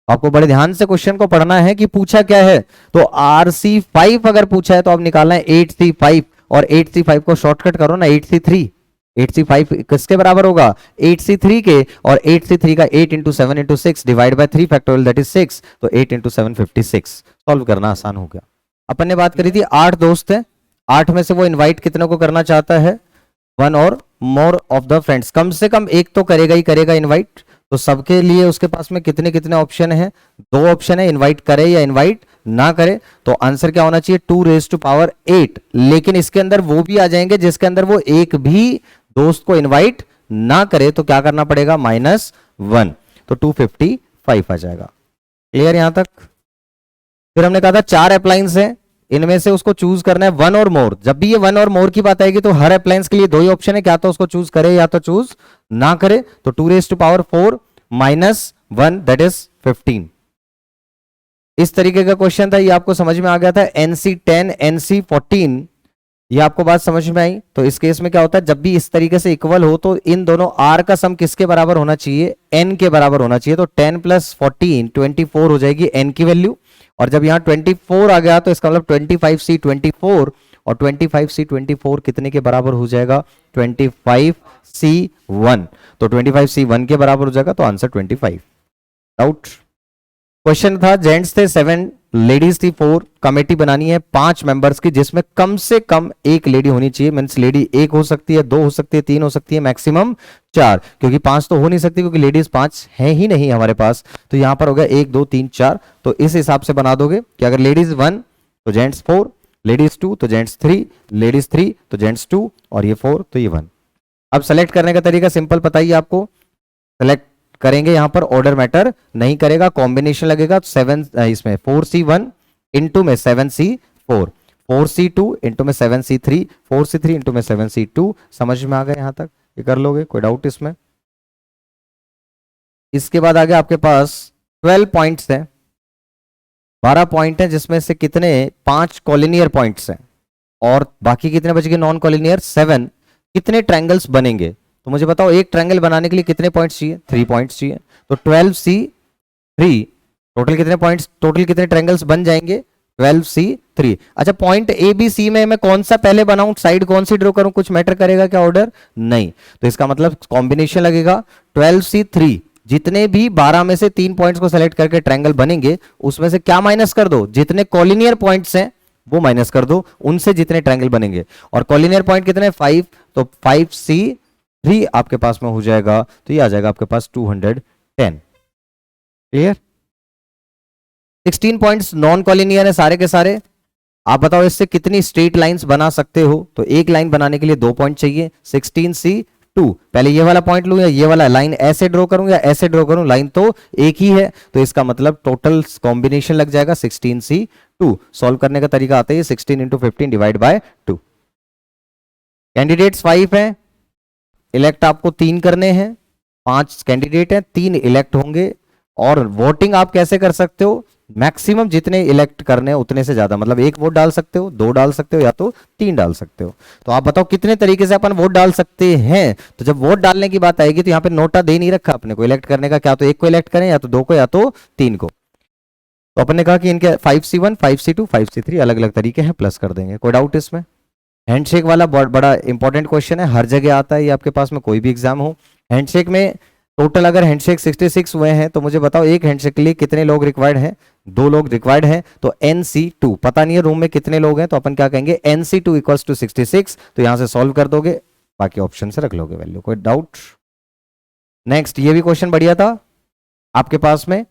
Speaker 1: आपको बड़े ध्यान से क्वेश्चन को पढ़ना है कि पूछा क्या है। तो RC5 अगर पूछा है तो अब निकालना है 8C5, और 8C5 को शॉर्टकट करो ना, 8C3, 8C5 किसके बराबर होगा, 8C3 के, और 8C3 का 8 into 7 into 6 divide by 3 factorial, that is 6, तो 8 इंटू 7 56, सॉल्व करना आसान हो गया। अपन ने बात करी थी 8 दोस्त हैं, 8 में से वो इनवाइट कितने को करना चाहता है, 1 और मोर ऑफ द फ्रेंड्स, कम से कम एक तो करेगा ही करेगा इनवाइट। तो सबके लिए उसके पास में कितने कितने ऑप्शन है, 2 ऑप्शन है, इनवाइट करे या इनवाइट ना करे। तो आंसर क्या होना चाहिए, 2⁸8, लेकिन इसके अंदर वो भी आ जाएंगे जिसके अंदर वो एक भी दोस्त को इनवाइट ना करे, तो क्या करना पड़ेगा, -1, तो 255 आ जाएगा। क्लियर यहां तक। फिर हमने कहा था 4 अप्लायंस है, इनमें से उसको चूज करना है 1 और मोर। जब भी ये 1 और मोर की बात आएगी तो हर अप्लायंस के लिए 2 ही ऑप्शन है, क्या तो उसको चूज करे या तो चूज ना करे। तो 2⁴ -1, दैट इज 15। इस तरीके का क्वेश्चन था, ये आपको समझ में आ गया था। NC10 NC14, ये आपको बात समझ में आई। तो इस केस में क्या होता है, जब भी इस तरीके से इक्वल हो तो इन दोनों R का सम किसके बराबर होना चाहिए, N के बराबर होना चाहिए। तो 10 + 14 24 हो जाएगी N की वैल्यू, और जब यहां 24 आ गया तो इसका मतलब 25C 24, और 25C 24 कितने के बराबर हो जाएगा, 25C1, तो 25C1 के बराबर हो जाएगा, तो आंसर 25। डाउट। क्वेश्चन था, जेंट्स थे 7, लेडीज थी 4, कमेटी बनानी है 5 मेंबर्स की, जिसमें कम से कम एक लेडी होनी चाहिए। मींस लेडी 1 हो सकती है, 2 हो सकती है, 3 हो सकती है, मैक्सिमम 4, क्योंकि 5 तो हो नहीं सकती, क्योंकि लेडीज 5 है ही नहीं हमारे पास। तो यहां पर हो गया 1 2 3 4, तो इस हिसाब से बना दोगे कि अगर लेडीज 1 तो जेंट्स 4, लेडीज 2 तो जेंट्स 3, लेडीज 3 तो जेंट्स 2, और ये 4 तो ये 1। अब सेलेक्ट करने का तरीका सिंपल पता ही आपको, सेलेक्ट करेंगे यहां पर, ऑर्डर मैटर नहीं करेगा, कॉम्बिनेशन लगेगा। 7 इसमें 4C1 इंटू में 7C4, 4C2 इंटू में 7C3, 4C3 इंटू में 7C2। समझ में आ गया यहां तक, ये कर लोगे, कोई डाउट इसमें। इसके बाद आगे आपके पास 12 पॉइंट्स हैं, 12 पॉइंट हैं, जिसमें से कितने 5 कॉलिनियर पॉइंट्स हैं, और बाकी कितने बच गए नॉन कॉलिनियर, 7। कितने ट्रायंगल्स बनेंगे, तो मुझे बताओ एक ट्रायंगल बनाने के लिए कितने पॉइंट्स चाहिए, 3 पॉइंट्स चाहिए। तो 12C3, टोटल कितने पॉइंट्स, टोटल कितने ट्रायंगल्स बन जाएंगे, 12C3। अच्छा, पॉइंट ABC में मैं कौन सा पहले बनाऊं, साइड कौन सी ड्रॉ करूं, कुछ मैटर करेगा क्या ऑर्डर, नहीं। तो इसका मतलब कॉम्बिनेशन लगेगा। 12C3, जितने भी 12 में से 3 पॉइंट्स को सेलेक्ट करके ट्रायंगल बनेंगे, उसमें से क्या माइनस कर दो, जितने कॉलिनियर पॉइंट्स हैं वो माइनस कर दो, उनसे जितने ट्रायंगल बनेंगे। और कॉलिनियर पॉइंट कितने, 5, तो 5C3 आपके पास में हो जाएगा, तो ये आ जाएगा आपके पास 210। क्लियर। 16 पॉइंट्स नॉन कॉलिनियर है सारे के सारे। आप बताओ इससे कितनी स्ट्रेट लाइंस बना सकते हो, तो एक लाइन बनाने के लिए 2 पॉइंट चाहिए। 16C2, पहले ये वाला पॉइंट लूं या ये वाला, लाइन ऐसे ड्रॉ करूं या ऐसे ड्रॉ करूं, लाइन तो एक ही है, तो इसका मतलब टोटल कॉम्बिनेशन लग जाएगा 16C2। सॉल्व करने का तरीका आता है 16 × 15 डिवाइड बाय 2। कैंडिडेट्स 5 है, इलेक्ट आपको 3 करने हैं, 5 कैंडिडेट हैं, 3 इलेक्ट होंगे। और वोटिंग आप कैसे कर सकते हो, मैक्सिमम जितने इलेक्ट करने हैं उतने से ज्यादा, मतलब 1 वोट डाल सकते हो, 2 डाल सकते हो, या तो 3 डाल सकते हो। तो आप बताओ कितने तरीके से अपन वोट डाल सकते हैं। तो जब वोट डालने की बात आएगी तो यहाँ पे नोटा दे नहीं रखा अपने को इलेक्ट करने का, क्या तो 1 को इलेक्ट करें, या तो 2 को, या तो 3 को। तो अपन ने कहा कि इनके 5C1 5C2 5C3 अलग अलग तरीके हैं, प्लस कर देंगे। कोई डाउट इसमें? हैंडशेक वाला बहुत बड़ा इंपॉर्टेंट क्वेश्चन है, हर जगह आता है ये आपके पास में, कोई भी एग्जाम हो। हैंडशेक में टोटल अगर हैंडशेक 66 हुए हैं तो मुझे बताओ एक हैंडशेक के लिए कितने लोग रिक्वायर्ड हैं? 2 लोग रिक्वायर्ड हैं। तो NC2 पता नहीं है रूम में कितने लोग हैं, तो अपन क्या कहेंगे, NC2 इक्वल्स टू 66। तो यहां से सॉल्व कर दोगे, बाकी ऑप्शन से रख लोगे वैल्यू। कोई डाउट? नेक्स्ट, ये भी क्वेश्चन बढ़िया था आपके पास में।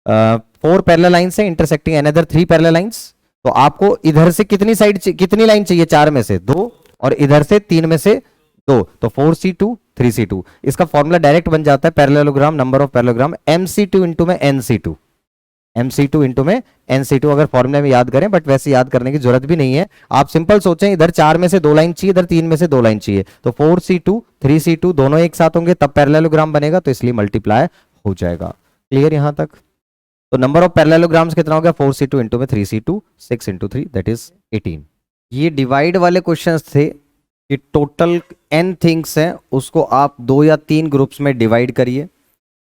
Speaker 1: 4 पैरेलल लाइंस है इंटरसेक्टिंग अनदर 3 पैरेलल लाइंस। तो आपको इधर से कितनी साइड, कितनी लाइन चाहिए? 4 में से 2, और इधर से 3 में से 2, तो 4C2 3C2। इसका फॉर्मूला डायरेक्ट बन जाता है parallelogram, number of parallelogram, MC2 into में NC2, MC2 इंटू में NC2। अगर फॉर्मूले में याद करें, बट वैसे याद करने की जरूरत भी नहीं है। आप सिंपल सोचें, इधर 4 में से 2 लाइन चाहिए, इधर 3 में से 2 लाइन चाहिए, तो 4C2 3C2 दोनों एक साथ होंगे तब पैरेललोग्राम बनेगा, तो इसलिए मल्टीप्लाई हो जाएगा। क्लियर यहां तक? तो नंबर ऑफ पैरेललोग्राम्स कितना हो गया? 4C2 इंटू में 3C2, 6 इंटू 3 दैट इज 18। ये डिवाइड वाले क्वेश्चंस थे कि टोटल n थिंग्स हैं, उसको आप 2 या 3 ग्रुप्स में डिवाइड करिए।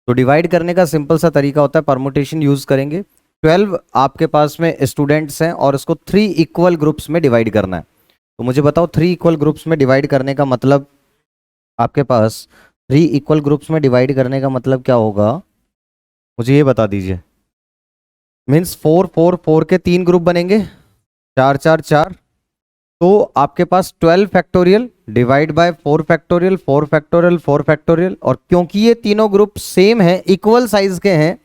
Speaker 1: तो डिवाइड करने का सिंपल सा तरीका होता है, परमुटेशन यूज करेंगे। 12 आपके पास में स्टूडेंट्स हैं और इसको 3 इक्वल ग्रुप्स में डिवाइड करना है। तो मुझे बताओ 3 इक्वल ग्रुप्स में डिवाइड करने का मतलब, आपके पास 3 इक्वल ग्रुप्स में डिवाइड करने का मतलब क्या होगा, मुझे ये बता दीजिए। मीन्स 4 4 4 के 3 ग्रुप बनेंगे, 4 4 4। तो आपके पास 12 factorial divide by 4 factorial 4 factorial 4 factorial. और क्योंकि ये तीनों ग्रुप सेम हैं, इक्वल साइज के हैं,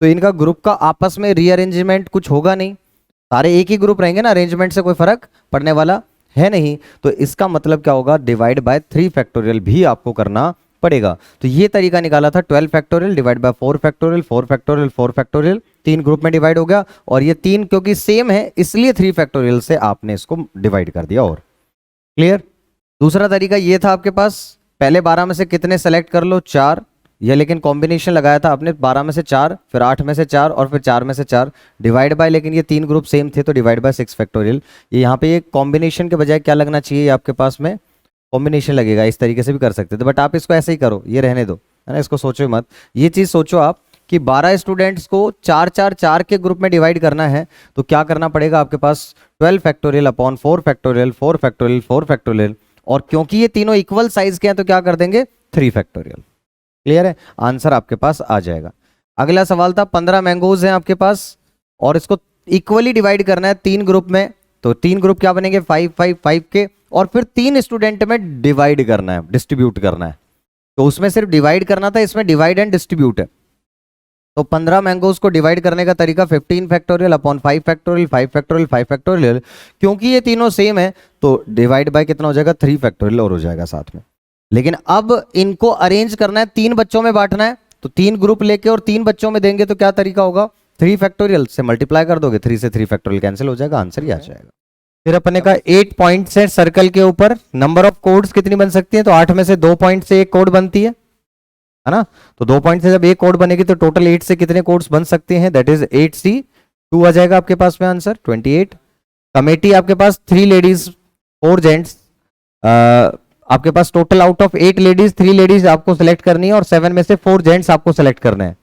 Speaker 1: तो इनका ग्रुप का आपस में रीअरेंजमेंट कुछ होगा नहीं, सारे एक ही ग्रुप रहेंगे ना, अरेंजमेंट से कोई फर्क पड़ने वाला है नहीं। तो इसका मतलब क्या होगा, डिवाइड बाय 3 फैक्टोरियल भी आपको करना पड़ेगा। तो ये तरीका निकाला था, 12 factorial divide by 4 factorial 4 factorial 4 factorial, 3 group में डिवाइड हो गया। और ये 3 क्योंकि सेम है इसलिए 3 फैक्टोरियल से आपने इसको डिवाइड कर दिया। और क्लियर? दूसरा तरीका ये था आपके पास, पहले 12 में से कितने सेलेक्ट कर लो, 4। ये लेकिन कॉम्बिनेशन लगाया था आपने, 12 में से 4, फिर 8 में से 4, और फिर 4 में से 4 डिवाइड बाय, लेकिन ये 3 ग्रुप सेम थे तो डिवाइड बाय 6 फैक्टोरियल। ये यहाँ पे ये कॉम्बिनेशन के बजाय क्या लगना चाहिए, आपके पास में कॉम्बिनेशन लगेगा। इस तरीके से भी कर सकते थे, बट आप इसको ऐसे ही करो, ये रहने दो, है ना, इसको सोचो मत। ये चीज़ सोचो आप कि 12 स्टूडेंट्स को 4 4 4 के ग्रुप में डिवाइड करना है, तो क्या करना पड़ेगा आपके पास, 12 factorial upon 4 factorial 4 factorial 4 factorial. और क्योंकि ये तीनों इक्वल साइज के हैं तो क्या कर देंगे, 3 फैक्टोरियल। क्लियर है? आंसर आपके पास आ जाएगा। अगला सवाल था, 15 मैंगोज हैं आपके पास और इसको इक्वली डिवाइड करना है 3 ग्रुप में। तो 3 ग्रुप क्या बनेंगे, 5 5 5 के, और फिर 3 स्टूडेंट में डिवाइड करना है, डिस्ट्रीब्यूट करना है। तो उसमें सिर्फ डिवाइड करना था, इसमें डिवाइड एंड डिस्ट्रीब्यूट है। तो 15 मैंगोज को डिवाइड करने का तरीका 15 factorial upon 5 factorial 5 factorial 5 factorial. क्योंकि ये तीनों सेम है तो डिवाइड बाय कितना हो जाएगा, 3 फैक्टोरियल और हो जाएगा साथ में। लेकिन अब इनको अरेंज करना है, 3 बच्चों में बांटना है, तो 3 ग्रुप लेके और 3 बच्चों में देंगे तो क्या तरीका होगा, 3 फैक्टोरियल से मल्टीप्लाई कर दोगे, 3 से 3 फैक्टोरियल कैंसिल हो जाएगा, आंसर ही आ जाएगा। फिर अपने का 8 पॉइंट्स है सर्कल के ऊपर, नंबर ऑफ कोड्स कितनी बन सकती है, तो 8 में से 2 पॉइंट से एक कोड बनती है ना। तो 2 पॉइंट से जब एक कोड बनेगी तो टोटल 8 से कितने कोड्स बन सकते हैं, दैट इज 8C2 आ जाएगा आपके पास में आंसर 28। कमेटी आपके पास 3 लेडीज 4 जेंट्स, आपके पास total out of 8 ladies 3 ladies आपको सेलेक्ट करनी है और 7 में से 4 जेंट्स आपको सेलेक्ट करना है।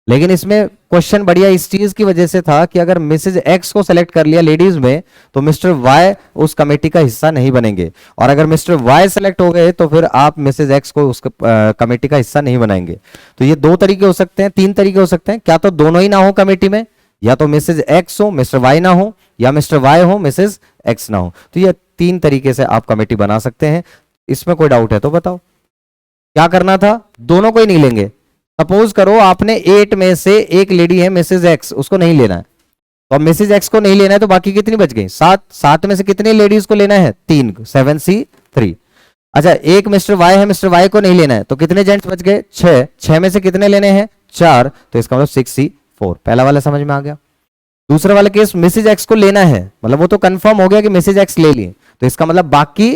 Speaker 1: लेकिन इसमें क्वेश्चन बढ़िया इस चीज की वजह से था कि अगर मिसेज एक्स को सेलेक्ट कर लिया लेडीज में तो मिस्टर वाई उस कमेटी का हिस्सा नहीं बनेंगे, और अगर मिस्टर वाई सेलेक्ट हो गए तो फिर आप मिसेज एक्स को उस कमेटी का हिस्सा नहीं बनाएंगे। तो ये 2 तरीके हो सकते हैं, 3 तरीके हो सकते हैं, क्या तो दोनों ही ना हो कमेटी में, या तो मिसेज एक्स हो मिस्टर वाई ना हो, या मिस्टर वाई हो मिसेज एक्स ना हो। तो ये 3 तरीके से आप कमेटी बना सकते हैं। इसमें कोई डाउट है तो बताओ। क्या करना था, दोनों को ही नहीं लेंगे। सपोज करो आपने 8 में से एक लेडी है मिसेज एक्स, उसको नहीं लेना है, तो अब मिसेज एक्स को नहीं लेना है तो बाकी कितनी बच गई, 7। 7 में से कितने लेडीज को लेना है, 3, 7C3। अच्छा, एक मिस्टर वाई है, मिस्टर वाई को नहीं लेना है तो कितने जेंट्स बच गए, 6। 6 में से कितने लेने हैं, 4, तो इसका मतलब 6C4। पहला वाला समझ में आ गया। दूसरा वाला केस मिसेज एक्स को लेना है, मतलब वो तो कंफर्म हो गया कि मिसेज एक्स ले लिए, तो इसका मतलब बाकी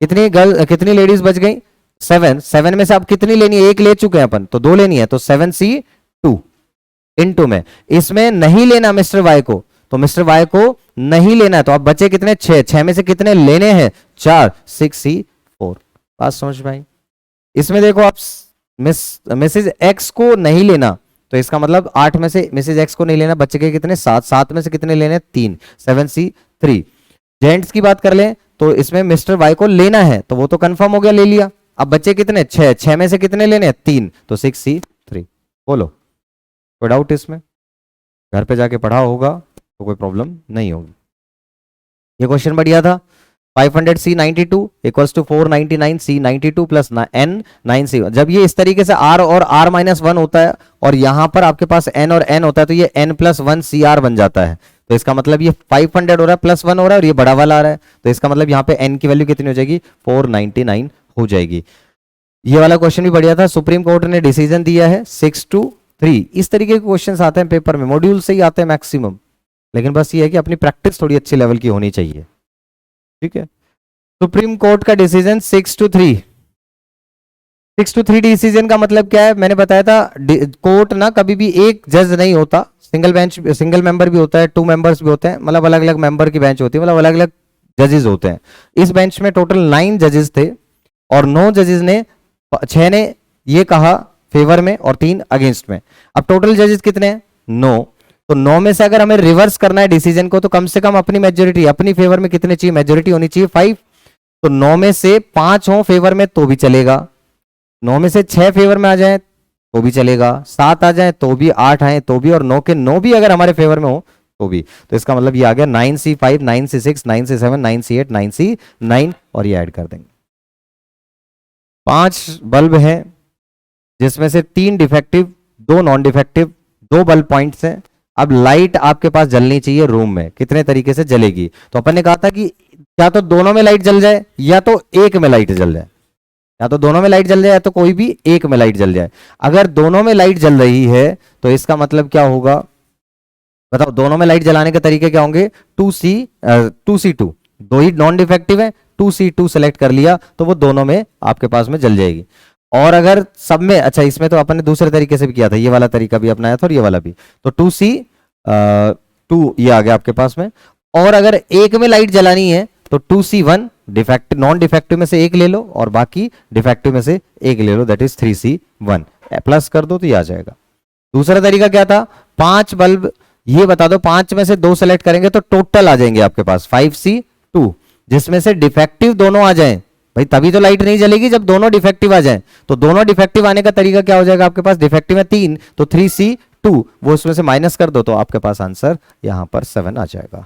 Speaker 1: कितनी लेडीज बच गई, 7 में से अब कितनी लेनी है? एक ले चुके हैं अपन, तो 2 लेनी है, तो 7C2 इनटू में इसमें नहीं लेना मिस्टर वाई को, तो मिस्टर वाई को नहीं लेना है, तो अब बचे कितने? 6 में से कितने लेने हैं? 4, 6C4। बात समझ भाई? इसमें देखो आप मिसेज एक्स को नहीं लेना, तो इसका मतलब 8 में से मिसेज एक्स को नहीं लेना, बच्चे के कितने? 7 में से कितने लेने? 3, 7C3। जेंट्स की बात कर लें तो इसमें मिस्टर वाई को लेना है, तो वो तो कंफर्म हो गया, ले लिया। अब बच्चे कितने? 6 में से कितने लेने हैं? 3, तो 6C3। बोलो कोई डाउट इसमें? घर पे जाके पढ़ा होगा तो कोई प्रॉब्लम नहीं होगी। ये क्वेश्चन बढ़िया था। 500C92 equals to 499C92 plus n 9C। जब ये इस तरीके से r और r-1 होता है और यहां पर आपके पास n और n होता है, तो ये n+1 CR बन जाता है। तो इसका मतलब ये 500 हो रहा है, +1 हो रहा है, और ये बड़ा वाला आ रहा है, तो इसका मतलब यहाँ पे n की वैल्यू कितनी हो जाएगी? 499 हो जाएगी। ये वाला क्वेश्चन भी बढ़िया था। सुप्रीम कोर्ट ने डिसीजन दिया है 6-3। इस तरीके के क्वेश्चन आते हैं पेपर में, मॉड्यूल से ही आते हैं मैक्सिमम, लेकिन बस ये है कि अपनी प्रैक्टिस थोड़ी अच्छी लेवल की होनी चाहिए। ठीक है, सुप्रीम कोर्ट का डिसीजन 6-3। 6-3 डिसीजन का मतलब क्या है? मैंने बताया था कोर्ट ना कभी भी एक जज नहीं होता, सिंगल मेंबर भी होता है, 2 मेंबर्स भी होते हैं, मतलब अलग अलग मेंबर की बेंच होती है, मतलब अलग अलग जजेस होते हैं। इस बेंच में टोटल 9 जजेस थे और 9 जजेस ने 6 ने ये कहा फेवर में और 3 अगेंस्ट में। अब टोटल जजेस कितने हैं? 9। तो 9 में से अगर हमें रिवर्स करना है डिसीजन को, तो कम से कम अपनी मेजोरिटी, अपनी फेवर में कितने चाहिए? मेजोरिटी होनी चाहिए 5। तो 9 में से 5 हो फेवर में तो भी चलेगा, 9 में से 6 फेवर में आ जाए तो भी चलेगा, 7 आ जाए तो भी, 8 आए तो भी, और 9 के 9 भी अगर हमारे फेवर में हो तो भी। तो इसका मतलब ये आ गया 9C5, 9C6, 9C7, 9C8, 9C9, और ये ऐड कर देंगे। 5 बल्ब हैं जिसमें से 3 defective, 2 non defective, 2 bulb points हैं। अब लाइट आपके पास जलनी चाहिए रूम में, कितने तरीके से जलेगी? तो अपन ने कहा था कि या तो दोनों में लाइट जल जाए या तो एक में लाइट जल जाए, या तो दोनों में लाइट जल जाए या तो कोई भी एक में लाइट जल जाए। अगर दोनों में लाइट जल रही है तो इसका मतलब क्या होगा? बताओ, दोनों में लाइट जलाने के तरीके क्या होंगे? 2C2, 2 ही नॉन डिफेक्टिव है, 2C2 सेलेक्ट कर लिया तो वो दोनों में आपके पास में जल जाएगी। और अगर सब में, अच्छा इसमें तो अपन ने दूसरे तरीके से भी किया था, ये वाला तरीका भी अपनाया था और ये वाला भी, तो 2C2 ये आ गया आपके पास में। और अगर एक में लाइट जलानी है तो 2C1 डिफेक्टिव, नॉन डिफेक्टिव में से एक ले लो और बाकी डिफेक्टिव में से एक ले लो, दैट इज 3C1 प्लस कर दो तो ये आ जाएगा। दूसरा तरीका क्या था? 5 बल्ब, ये बता दो 5 में से 2 सेलेक्ट करेंगे तो टोटल आ जाएंगे आपके पास 5C2, जिसमें से डिफेक्टिव दोनों आ जाएं भाई, तभी तो लाइट नहीं जलेगी जब दोनों डिफेक्टिव आ जाएं। तो दोनों डिफेक्टिव आने का तरीका क्या हो जाएगा आपके पास? डिफेक्टिव है 3 तो 3C2, वो उसमें से माइनस कर दो तो आपके पास आंसर यहां पर 7 आ जाएगा।